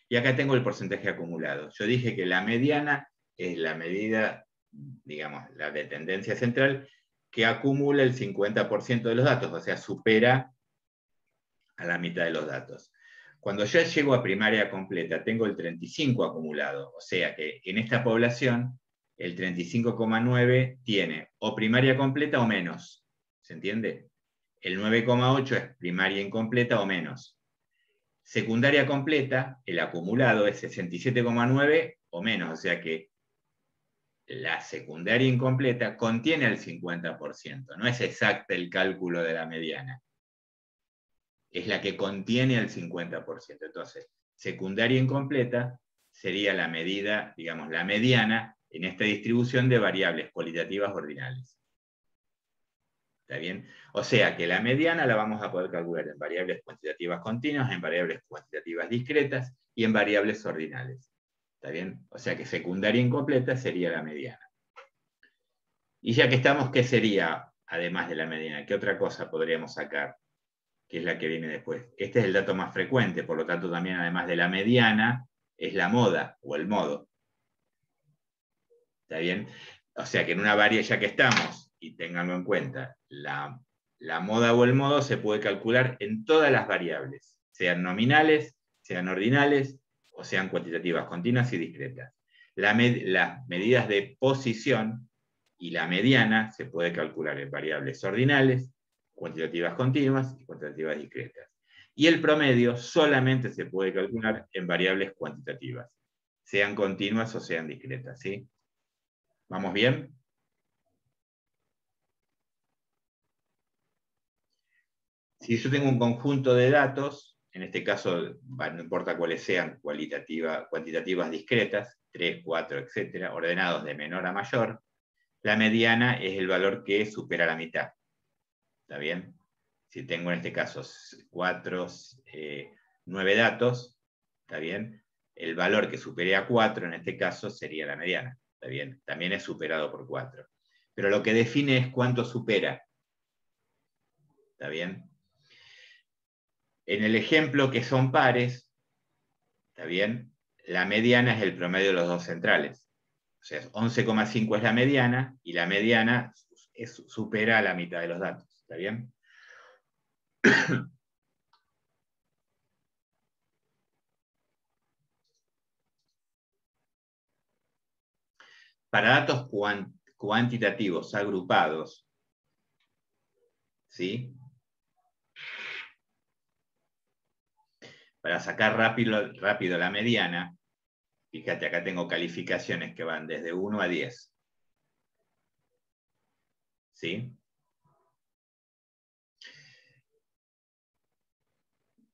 y acá tengo el porcentaje acumulado. Yo dije que la mediana es la medida, digamos, la de tendencia central, que acumula el 50% de los datos, o sea, supera a la mitad de los datos. Cuando yo llego a primaria completa, tengo el 35 acumulado, o sea que en esta población el 35,9 tiene o primaria completa o menos, ¿se entiende? El 9,8 es primaria incompleta o menos. Secundaria completa, el acumulado es 67,9 o menos, o sea que la secundaria incompleta contiene el 50%, no es exacta el cálculo de la mediana. Es la que contiene el 50%. Entonces, secundaria incompleta sería la medida, digamos, la mediana en esta distribución de variables cualitativas ordinales. ¿Está bien? O sea que la mediana la vamos a poder calcular en variables cuantitativas continuas, en variables cuantitativas discretas y en variables ordinales. ¿Está bien? O sea que secundaria incompleta sería la mediana. Y ya que estamos, ¿qué sería, además de la mediana? ¿Qué otra cosa podríamos sacar? Que es la que viene después. Este es el dato más frecuente, por lo tanto también además de la mediana, es la moda o el modo. ¿Está bien? O sea que en una variable, ya que estamos, y ténganlo en cuenta, la moda o el modo se puede calcular en todas las variables, sean nominales, sean ordinales, o sean cuantitativas continuas y discretas. Las medidas de posición y la mediana se puede calcular en variables ordinales, cuantitativas continuas y cuantitativas discretas. Y el promedio solamente se puede calcular en variables cuantitativas, sean continuas o sean discretas. ¿Sí? ¿Vamos bien? Si yo tengo un conjunto de datos, en este caso no importa cuáles sean, cuantitativas discretas, 3, 4, etc., ordenados de menor a mayor, la mediana es el valor que supera la mitad. ¿Está bien? Si tengo en este caso 9 datos, ¿está bien? el valor que supere a 4, en este caso, sería la mediana. ¿Está bien? También es superado por 4. Pero lo que define es cuánto supera. ¿Está bien? En el ejemplo que son pares, ¿está bien? La mediana es el promedio de los dos centrales. O sea, 11,5 es la mediana, y la mediana supera a la mitad de los datos. ¿Está bien? Para datos cuantitativos agrupados, ¿sí? Para sacar rápido la mediana, fíjate, acá tengo calificaciones que van desde 1 a 10. ¿Sí?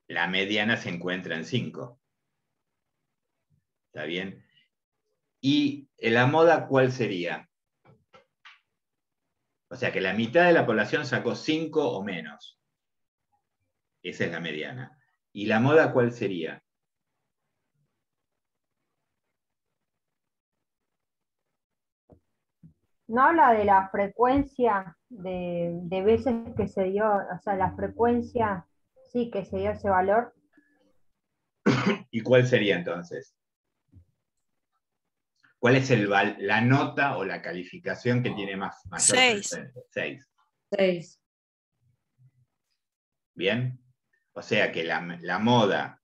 La mediana se encuentra en 5. ¿Está bien? ¿Y la moda cuál sería? O sea, que la mitad de la población sacó 5 o menos. Esa es la mediana. ¿Y la moda cuál sería? No habla de la frecuencia de veces que se dio, o sea, la frecuencia, sí, que se dio ese valor. ¿Y cuál sería entonces? ¿Cuál es la nota o la calificación que tiene mayor 6. frecuencia? 6. 6. ¿Bien? O sea que la moda,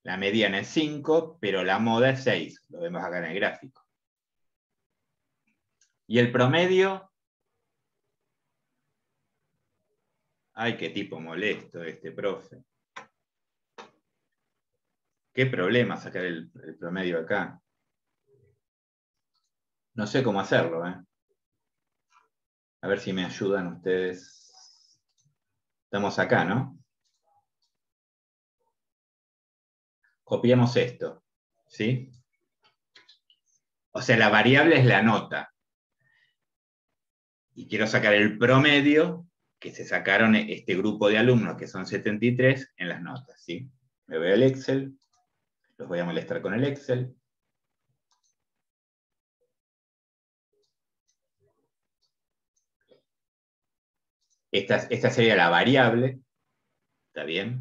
la mediana es 5, pero la moda es 6. Lo vemos acá en el gráfico. ¿Y el promedio? Ay, qué tipo molesto este profe. Qué problema sacar el promedio acá. No sé cómo hacerlo, ¿eh? A ver si me ayudan ustedes. Estamos acá, ¿no? Copiamos esto, ¿sí? O sea, la variable es la nota. Y quiero sacar el promedio que se sacaron este grupo de alumnos, que son 73, en las notas, ¿sí? Me voy al Excel. Los voy a molestar con el Excel. Esta sería la variable, ¿está bien?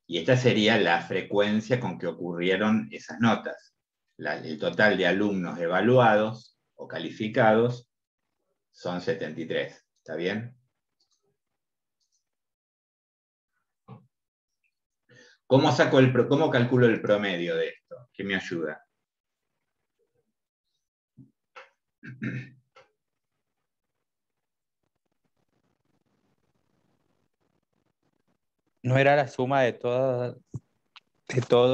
Y esta sería la frecuencia con que ocurrieron esas notas. El total de alumnos evaluados o calificados son 73, ¿está bien? ¿Cómo calculo el promedio de esto? ¿Qué me ayuda? No era la suma de todo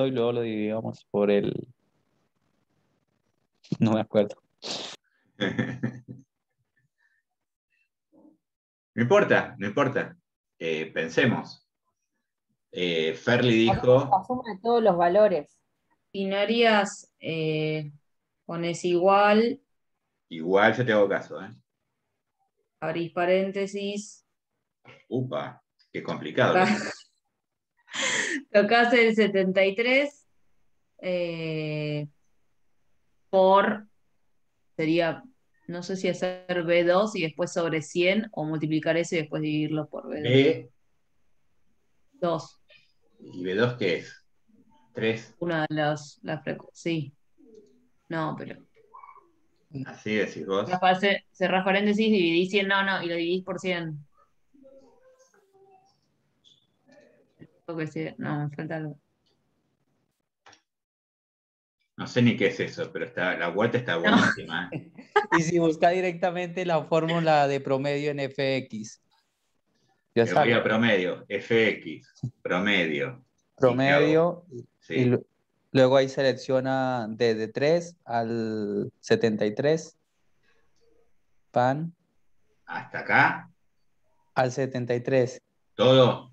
y luego lo dividíamos por el... No me acuerdo. No importa, no importa. Pensemos. Ferli dijo... La suma de todos los valores. Y no harías, pones igual, Igual yo te hago caso, ¿eh? abrís paréntesis, Upa, qué complicado. tocás el 73 por, sería, no sé si hacer B2 y después sobre 100 o multiplicar eso y después dividirlo por B2. B, 2. ¿y B2 qué es? 3. Una de las sí. No, pero. Así decís vos. Cerrás paréntesis, dividís 100, no, y lo dividís por 100. No, me falta algo. No sé ni qué es eso, pero la vuelta está buenísima. ¿Eh? Y si busca directamente la fórmula de promedio en fx. Ya Me voy sabe. a promedio, fx, promedio. Promedio. Sí. Y luego ahí selecciona desde 3 al 73. Pan. Hasta acá, Al 73. todo.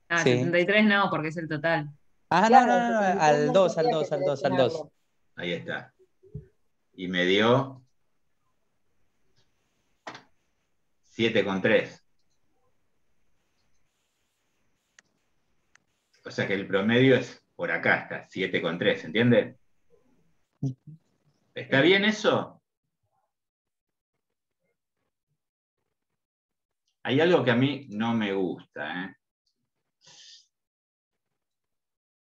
Ah, Sí. 73 no, porque es el total. Ah, Claro, no, el no, no, 73 al no 2, al tendría que 2, al 2, al 2. seleccionarlo. Ahí está. Y me dio 7,3. O sea que el promedio es Por acá está, 7,3, ¿entiende? ¿Está bien eso? Hay algo que a mí no me gusta, ¿eh?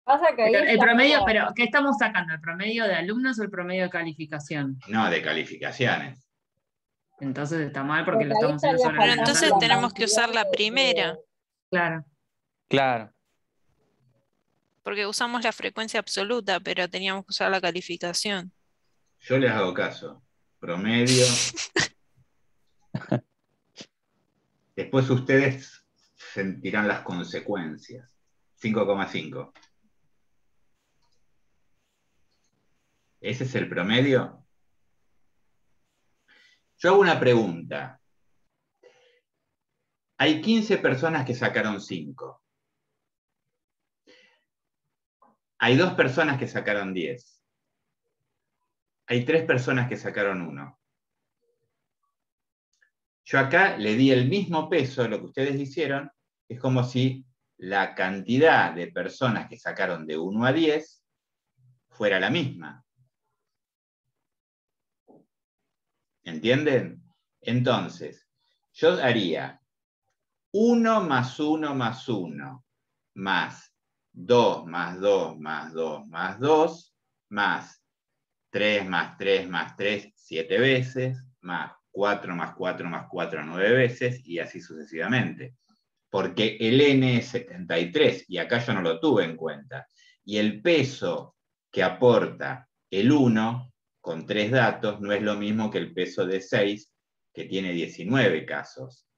Pasa que ahí El está promedio, como- pero ¿qué estamos sacando? ¿El promedio de alumnos o el promedio de calificación? No, de calificaciones. Entonces está mal porque porque lo ahí estamos haciendo estaría sobre Pero los faltando entonces la alumnos. tenemos que cantidad usar la primera, Claro. Claro. porque usamos la frecuencia absoluta, pero teníamos que usar la calificación. Yo les hago caso. Promedio. Después ustedes sentirán las consecuencias. 5,5. ¿Ese es el promedio? Yo hago una pregunta. Hay 15 personas que sacaron 5. Hay 2 personas que sacaron 10. Hay 3 personas que sacaron 1. Yo acá le di el mismo peso a lo que ustedes hicieron. Es como si la cantidad de personas que sacaron de 1 a 10 fuera la misma. ¿Entienden? Entonces, yo haría 1 más 1 más 1 más 2 más 2 más 2 más 2 más 3 más 3 más 3, 7 veces, más 4 más 4 más 4, 9 veces, y así sucesivamente. Porque el n es 73, y acá yo no lo tuve en cuenta. Y el peso que aporta el 1, con 3 datos, no es lo mismo que el peso de 6, que tiene 19 casos.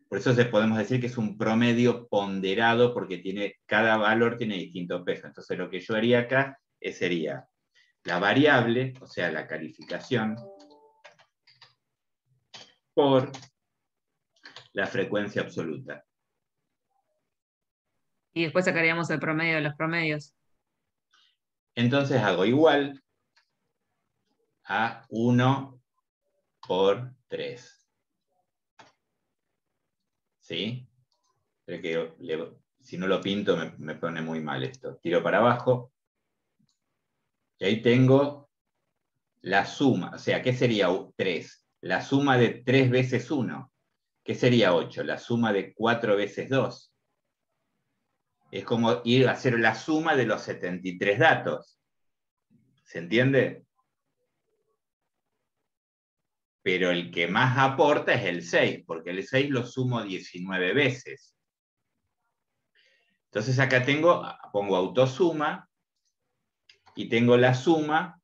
Por eso podemos decir que es un promedio ponderado, porque cada valor tiene distinto peso. Entonces lo que yo haría acá sería la variable, o sea, la calificación, por la frecuencia absoluta. Y después sacaríamos el promedio de los promedios. Entonces hago igual a 1 por 3. ¿Sí? Creo que si no lo pinto me pone muy mal esto. Tiro para abajo. Y ahí tengo la suma. O sea, ¿qué sería 3? La suma de 3 veces 1. ¿Qué sería 8? La suma de 4 veces 2. Es como ir a hacer la suma de los 73 datos. ¿Se entiende? Pero el que más aporta es el 6, porque el 6 lo sumo 19 veces. Entonces acá pongo autosuma, y tengo la suma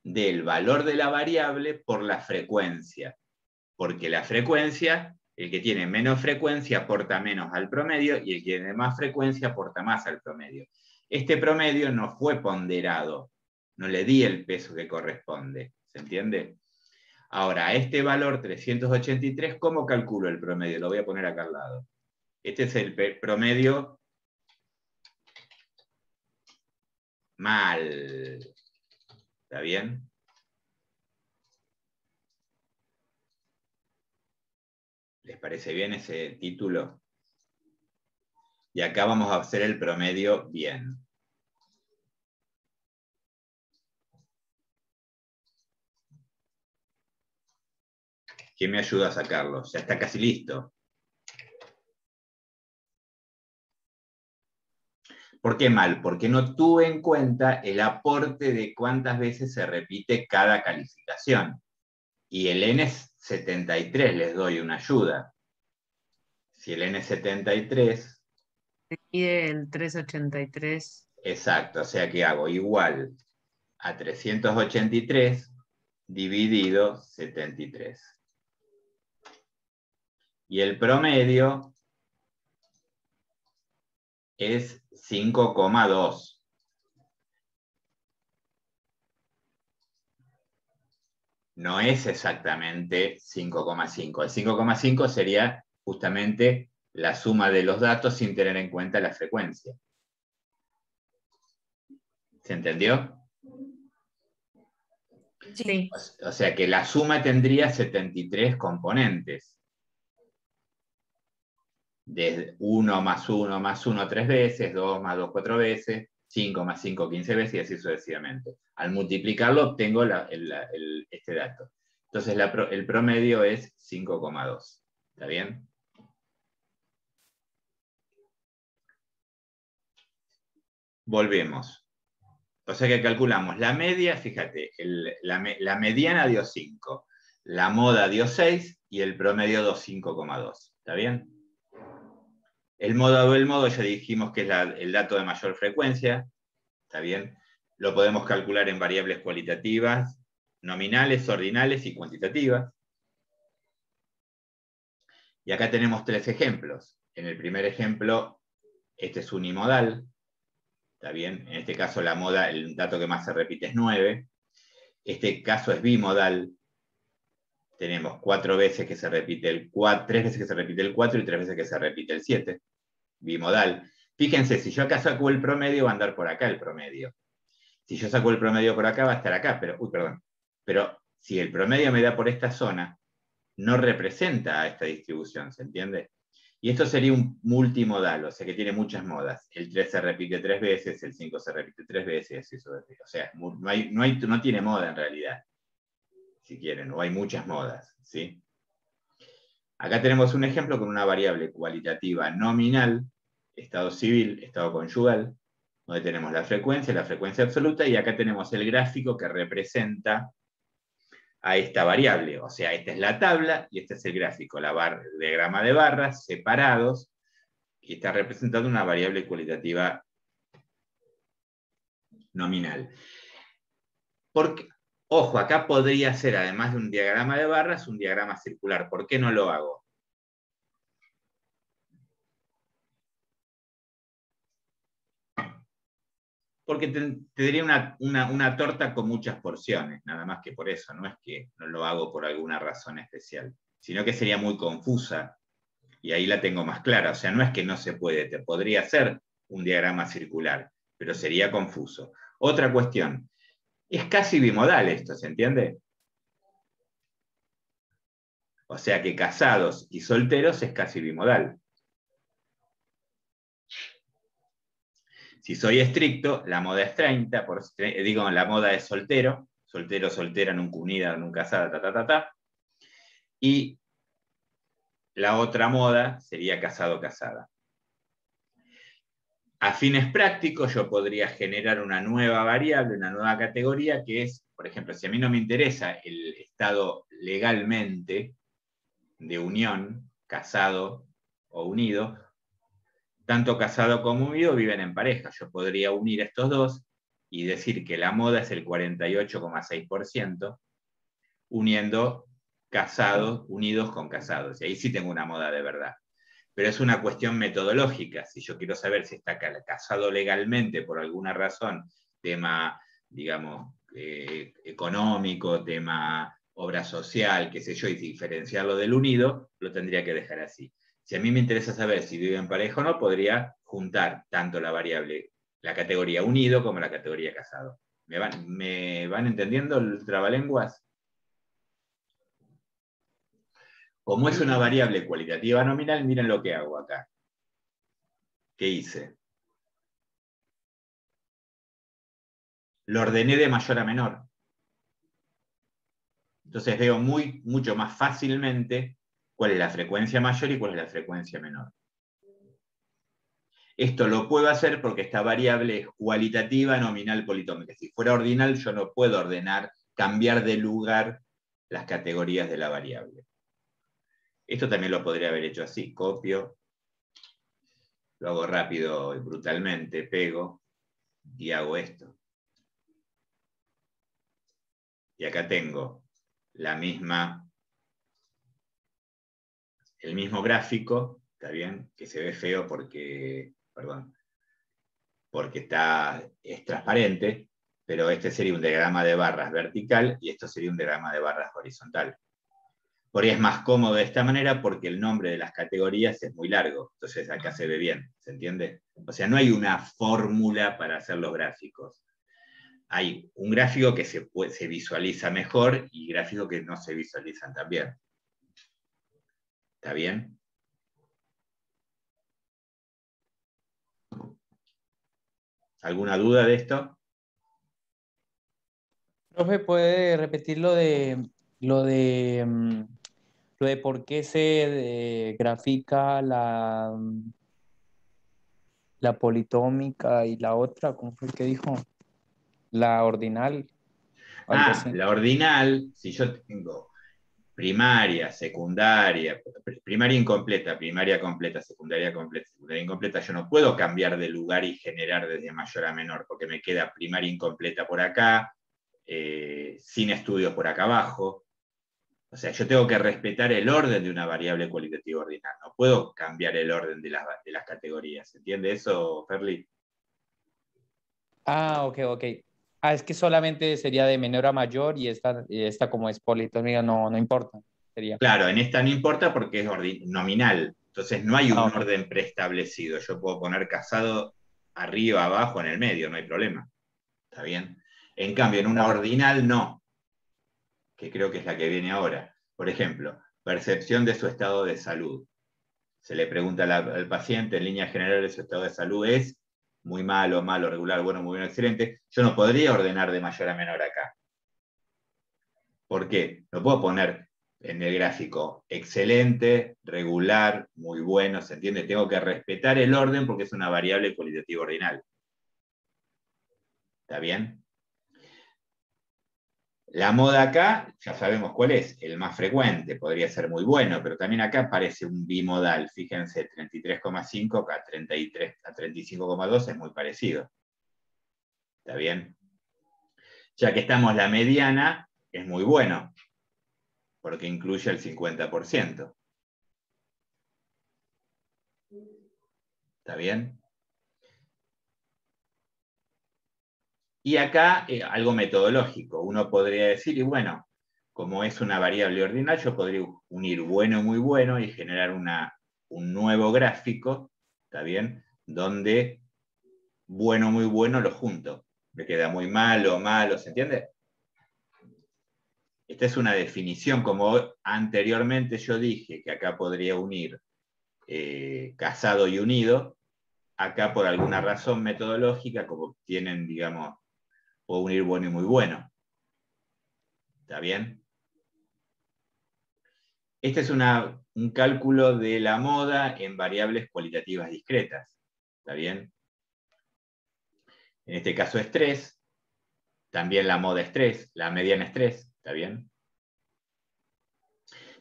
del valor de la variable por la frecuencia. Porque la frecuencia, el que tiene menos frecuencia aporta menos al promedio, y el que tiene más frecuencia aporta más al promedio. Este promedio no fue ponderado, no le di el peso que corresponde. ¿Se entiende? Ahora, a este valor 383, ¿cómo calculo el promedio? Lo voy a poner acá al lado. Este es el promedio mal. ¿Está bien? ¿Les parece bien ese título? Y acá vamos a hacer el promedio bien. ¿Quién me ayuda a sacarlo? Ya está casi listo. ¿Por qué mal? Porque no tuve en cuenta el aporte de cuántas veces se repite cada calificación. Y el n es 73, les doy una ayuda. Si el n es 73... Se mide el 383. Exacto, o sea que hago igual a 383 dividido 73. Y el promedio es 5,2. No es exactamente 5,5. El 5,5 sería justamente la suma de los datos sin tener en cuenta la frecuencia. ¿Se entendió? Sí. O sea que la suma tendría 73 componentes. De 1 más 1 más 1 3 veces, 2 más 2 4 veces, 5 más 5, 15 veces y así sucesivamente. Al multiplicarlo obtengo este dato. Entonces el promedio es 5,2. ¿Está bien? Volvemos. O sea que calculamos la media, fíjate, la mediana dio 5, la moda dio 6 y el promedio dio 5,2. ¿Está bien? El modo ya dijimos que es el dato de mayor frecuencia. ¿Está bien? Lo podemos calcular en variables cualitativas, nominales, ordinales y cuantitativas. Y acá tenemos 3 ejemplos. En el primer ejemplo, este es unimodal. ¿Está bien? En este caso la moda, el dato que más se repite es 9. Este caso es bimodal. Tenemos 4 veces que se repite el 4, 3 veces que se repite el 4 y 3 veces que se repite el 7. Bimodal. Fíjense, si yo acá saco el promedio, va a andar por acá el promedio. Si yo saco el promedio por acá, va a estar acá, pero si el promedio me da por esta zona, no representa a esta distribución, ¿se entiende? Y esto sería un multimodal, o sea que tiene muchas modas. El 3 se repite 3 veces, el 5 se repite 3 veces, o sea, no tiene moda en realidad, si quieren, o hay muchas modas, ¿sí? Acá tenemos un ejemplo con una variable cualitativa nominal, estado civil, estado conyugal, donde tenemos la frecuencia absoluta, y acá tenemos el gráfico que representa a esta variable. O sea, esta es la tabla y este es el gráfico, diagrama de barras separados, y está representando una variable cualitativa nominal. Porque, ojo, acá podría ser, además de un diagrama de barras, un diagrama circular. ¿Por qué no lo hago? Porque tendría una torta con muchas porciones, nada más que por eso, no es que no lo hago por alguna razón especial, sino que sería muy confusa, y ahí la tengo más clara, o sea, no es que no se puede, te podría hacer un diagrama circular, pero sería confuso. Otra cuestión, es casi bimodal esto, ¿se entiende? O sea que casados y solteros es casi bimodal. Si soy estricto, la moda es 30, digo, la moda es soltero, soltero, soltera, nunca unida, nunca casada, y la otra moda sería casado, casada. A fines prácticos, yo podría generar una nueva variable, una nueva categoría, que es, por ejemplo, si a mí no me interesa el estado legalmente de unión, casado o unido, tanto casado como unido viven en pareja. Yo podría unir estos dos y decir que la moda es el 48,6%, uniendo casados, unidos con casados. Y ahí sí tengo una moda de verdad. Pero es una cuestión metodológica. Si yo quiero saber si está casado legalmente por alguna razón, tema, digamos, económico, tema obra social, qué sé yo, y diferenciarlo del unido, lo tendría que dejar así. Si a mí me interesa saber si vive en pareja o no, podría juntar tanto la variable, la categoría unido como la categoría casado. ¿Me van entendiendo el trabalenguas? Como es una variable cualitativa nominal, miren lo que hago acá. ¿Qué hice? Lo ordené de mayor a menor. Entonces veo mucho más fácilmente cuál es la frecuencia mayor y cuál es la frecuencia menor. Esto lo puedo hacer porque esta variable es cualitativa, nominal, politómica. Si fuera ordinal, yo no puedo ordenar, cambiar de lugar las categorías de la variable. Esto también lo podría haber hecho así. Copio, lo hago rápido y brutalmente, pego y hago esto. Y acá tengo el mismo gráfico, ¿está bien? Que se ve feo porque es transparente, pero este sería un diagrama de barras vertical y esto sería un diagrama de barras horizontal. Por ahí es más cómodo de esta manera porque el nombre de las categorías es muy largo, entonces acá se ve bien, ¿se entiende? O sea, no hay una fórmula para hacer los gráficos. Hay un gráfico que se visualiza mejor y gráficos que no se visualizan tan bien. ¿Está bien? ¿Alguna duda de esto? Profe, ¿puede repetir lo de por qué se grafica la politómica y la otra? ¿Cómo fue que dijo? La ordinal, algo así. La ordinal, si yo tengo primaria, secundaria, primaria incompleta, primaria completa, secundaria incompleta, yo no puedo cambiar de lugar y generar desde mayor a menor, porque me queda primaria incompleta por acá, sin estudios por acá abajo. O sea, yo tengo que respetar el orden de una variable cualitativa ordinal. No puedo cambiar el orden de las categorías. ¿Entiende eso, Ferli? Ah, ok. Ah, es que solamente sería de menor a mayor y esta como es politómica no importa. Sería. Claro, en esta no importa porque es nominal. Entonces no hay un Ok. orden preestablecido. Yo puedo poner casado arriba, abajo, en el medio, no hay problema. ¿Está bien? En cambio, en una ordinal no, que creo que es la que viene ahora. Por ejemplo, percepción de su estado de salud. Se le pregunta al paciente, en líneas generales, su estado de salud es muy malo, regular, bueno, muy bueno, excelente. Yo no podría ordenar de mayor a menor acá. ¿Por qué? No puedo poner en el gráfico excelente, regular, muy bueno, ¿se entiende? Tengo que respetar el orden porque es una variable cualitativa ordinal. ¿Está bien? La moda acá, ya sabemos cuál es, el más frecuente, podría ser muy bueno, pero también acá aparece un bimodal, fíjense, 33,5 a 35,2 es muy parecido. ¿Está bien? Ya que estamos la mediana, es muy bueno, porque incluye el 50%. ¿Está bien? Y acá algo metodológico. Uno podría decir, y bueno, como es una variable ordinal, yo podría unir bueno y muy bueno y generar un nuevo gráfico, ¿está bien? Donde bueno, muy bueno lo junto. Me queda muy malo, ¿se entiende? Esta es una definición, como anteriormente yo dije que acá podría unir casado y unido, acá por alguna razón metodológica, como tienen, digamos, puedo unir bueno y muy bueno. ¿Está bien? Este es un cálculo de la moda en variables cualitativas discretas. ¿Está bien? En este caso es 3. También la moda es 3. La mediana es 3. ¿Está bien?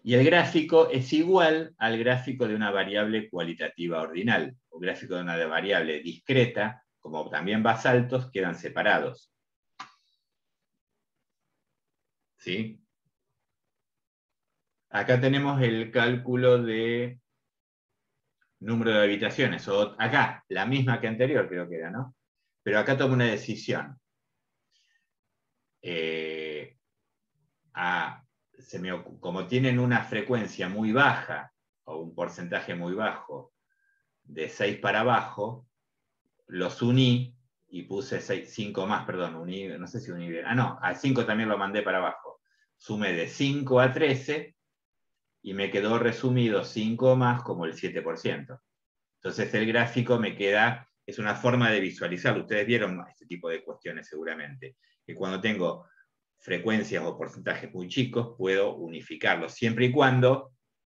Y el gráfico es igual al gráfico de una variable cualitativa ordinal. O gráfico de una variable discreta, como también basaltos, quedan separados. ¿Sí? Acá tenemos el cálculo de número de habitaciones. O acá, la misma que anterior creo que era, ¿no? Pero acá tomo una decisión. Como tienen una frecuencia muy baja o un porcentaje muy bajo de 6 para abajo, los uní y puse 5 más, perdón, uní, no sé si uní bien. No, a 5 también lo mandé para abajo. Sumé de 5 a 13 y me quedó resumido 5 más como el 7%. Entonces el gráfico me queda, es una forma de visualizarlo. Ustedes vieron este tipo de cuestiones seguramente, que cuando tengo frecuencias o porcentajes muy chicos, puedo unificarlos, siempre y cuando,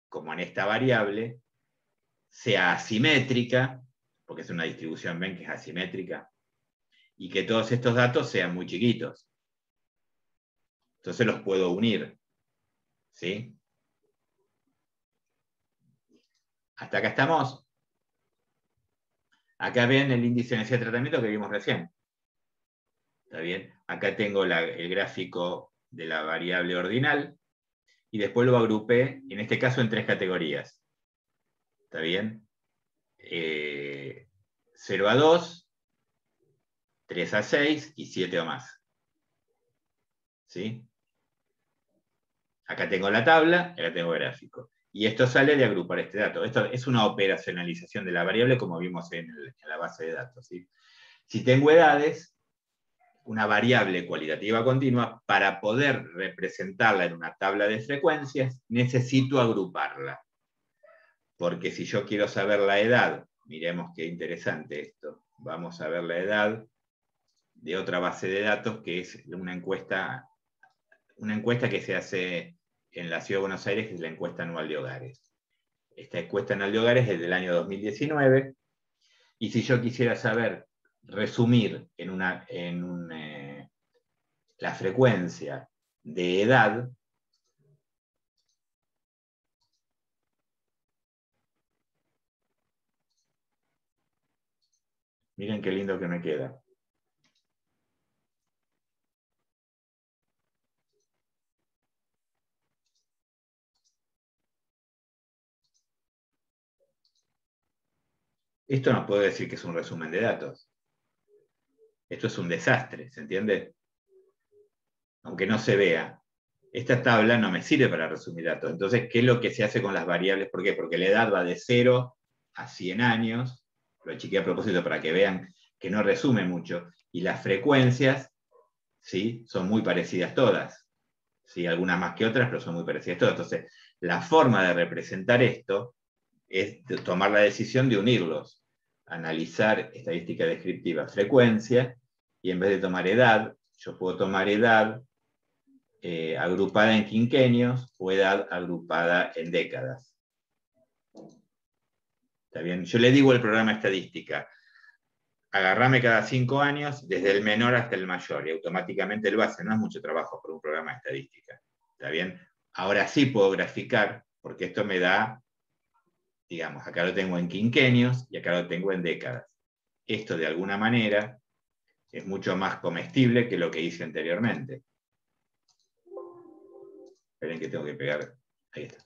como en esta variable, sea asimétrica, porque es una distribución, ven que es asimétrica, y que todos estos datos sean muy chiquitos. Entonces los puedo unir. ¿Sí? ¿Hasta acá estamos? Acá ven el índice de necesidad de tratamiento que vimos recién. ¿Está bien? Acá tengo el gráfico de la variable ordinal y después lo agrupé, en este caso, en 3 categorías. ¿Está bien? 0 a 2, 3 a 6 y 7 o más. ¿Sí? Acá tengo la tabla, acá tengo el gráfico. Y esto sale de agrupar este dato. Esto es una operacionalización de la variable como vimos en la base de datos. ¿Sí? Si tengo edades, una variable cualitativa continua, para poder representarla en una tabla de frecuencias, necesito agruparla. Porque si yo quiero saber la edad, miremos qué interesante esto, vamos a ver la edad de otra base de datos, que es una encuesta que se hace en la Ciudad de Buenos Aires, que es la encuesta anual de hogares. Esta encuesta anual de hogares es del año 2019, y si yo quisiera saber, resumir la frecuencia de edad, miren qué lindo que me queda. Esto no puedo decir que es un resumen de datos. Esto es un desastre, ¿se entiende? Aunque no se vea. Esta tabla no me sirve para resumir datos. Entonces, ¿qué es lo que se hace con las variables? ¿Por qué? Porque la edad va de 0 a 100 años. Lo achiqué a propósito para que vean que no resume mucho. Y las frecuencias, ¿sí?, son muy parecidas todas. ¿Sí? Algunas más que otras, pero son muy parecidas todas. Entonces, la forma de representar esto es tomar la decisión de unirlos. Analizar estadística descriptiva, frecuencia, y en vez de tomar edad, yo puedo tomar edad agrupada en quinquenios o edad agrupada en décadas. ¿Está bien? Yo le digo al programa estadística, agarrame cada 5 años, desde el menor hasta el mayor, y automáticamente lo hace. No es mucho trabajo por un programa de estadística. ¿Está bien? Ahora sí puedo graficar, porque esto me da, digamos, acá lo tengo en quinquenios y acá lo tengo en décadas. Esto de alguna manera es mucho más comestible que lo que hice anteriormente. Esperen que tengo que pegar. Ahí está.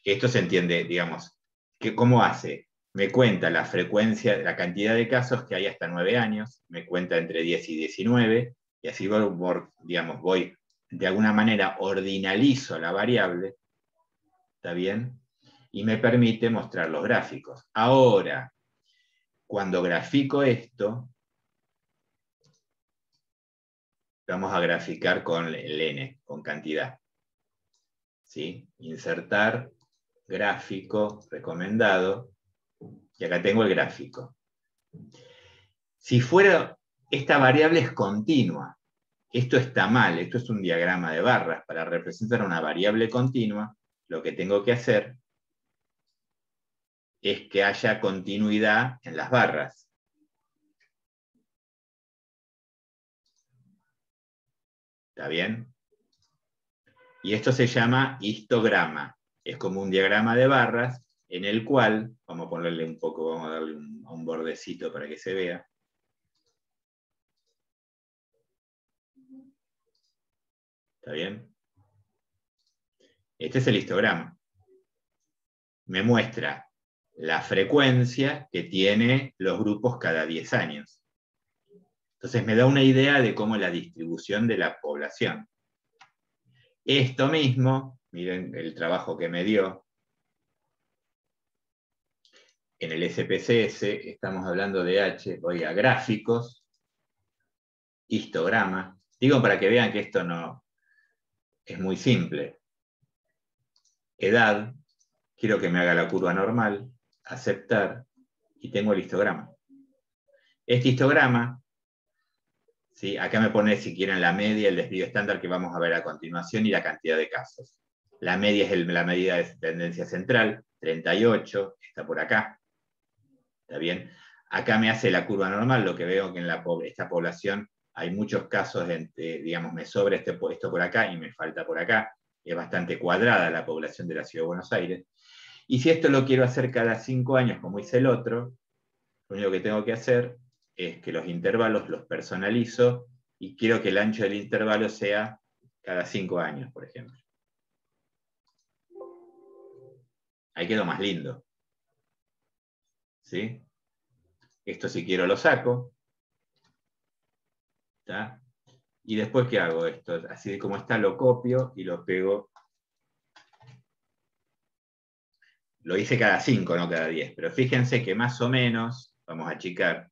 Esto se entiende, digamos, que ¿cómo hace? Me cuenta la frecuencia, la cantidad de casos que hay hasta 9 años, me cuenta entre 10 y 19, y así voy de alguna manera ordinalizo la variable, ¿está bien? Y me permite mostrar los gráficos. Ahora, cuando grafico esto, vamos a graficar con el n, con cantidad. ¿Sí? Insertar, gráfico, recomendado, y acá tengo el gráfico. Si fuera, esta variable es continua, esto está mal, esto es un diagrama de barras. Para representar una variable continua, lo que tengo que hacer es que haya continuidad en las barras. ¿Está bien? Y esto se llama histograma. Es como un diagrama de barras en el cual, vamos a ponerle un poco, vamos a darle un bordecito para que se vea. ¿Está bien? Este es el histograma. Me muestra la frecuencia que tiene los grupos cada 10 años. Entonces me da una idea de cómo es la distribución de la población. Esto mismo, miren el trabajo que me dio, en el SPSS estamos hablando de oiga, gráficos, histograma. Digo para que vean que esto no es muy simple. Edad, quiero que me haga la curva normal, aceptar, y tengo el histograma. Este histograma, ¿sí? Acá me pone si quieren la media, el desvío estándar que vamos a ver a continuación y la cantidad de casos. La media es la medida de tendencia central, 38, está por acá. ¿Está bien? Acá me hace la curva normal, lo que veo que en esta población hay muchos casos, digamos, me sobra esto por acá y me falta por acá. Es bastante cuadrada la población de la Ciudad de Buenos Aires. Y si esto lo quiero hacer cada 5 años, como hice el otro, lo único que tengo que hacer es que los intervalos los personalizo y quiero que el ancho del intervalo sea cada 5 años, por ejemplo. Ahí quedó más lindo. ¿Sí? Esto si quiero lo saco. ¿Está? Y después, ¿qué hago? Esto, así como está, lo copio y lo pego. Lo hice cada 5, no cada 10. Pero fíjense que más o menos, vamos a achicar,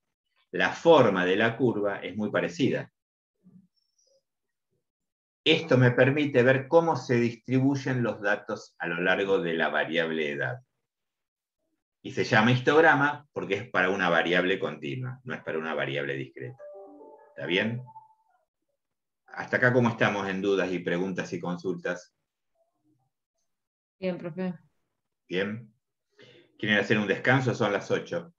la forma de la curva es muy parecida. Esto me permite ver cómo se distribuyen los datos a lo largo de la variable edad. Y se llama histograma porque es para una variable continua, no es para una variable discreta. ¿Está bien? Hasta acá, ¿cómo estamos en dudas y preguntas y consultas? Bien, profe. Bien. ¿Quieren hacer un descanso? Son las 8.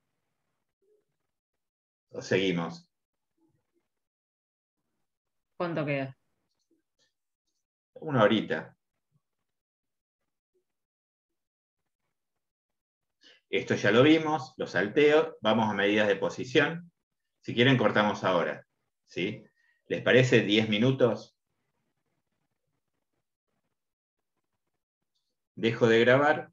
¿O seguimos? ¿Cuánto queda? Una horita. Esto ya lo vimos, lo salteo. Vamos a medidas de posición. Si quieren, cortamos ahora. ¿Sí? ¿Les parece 10 minutos? Dejo de grabar.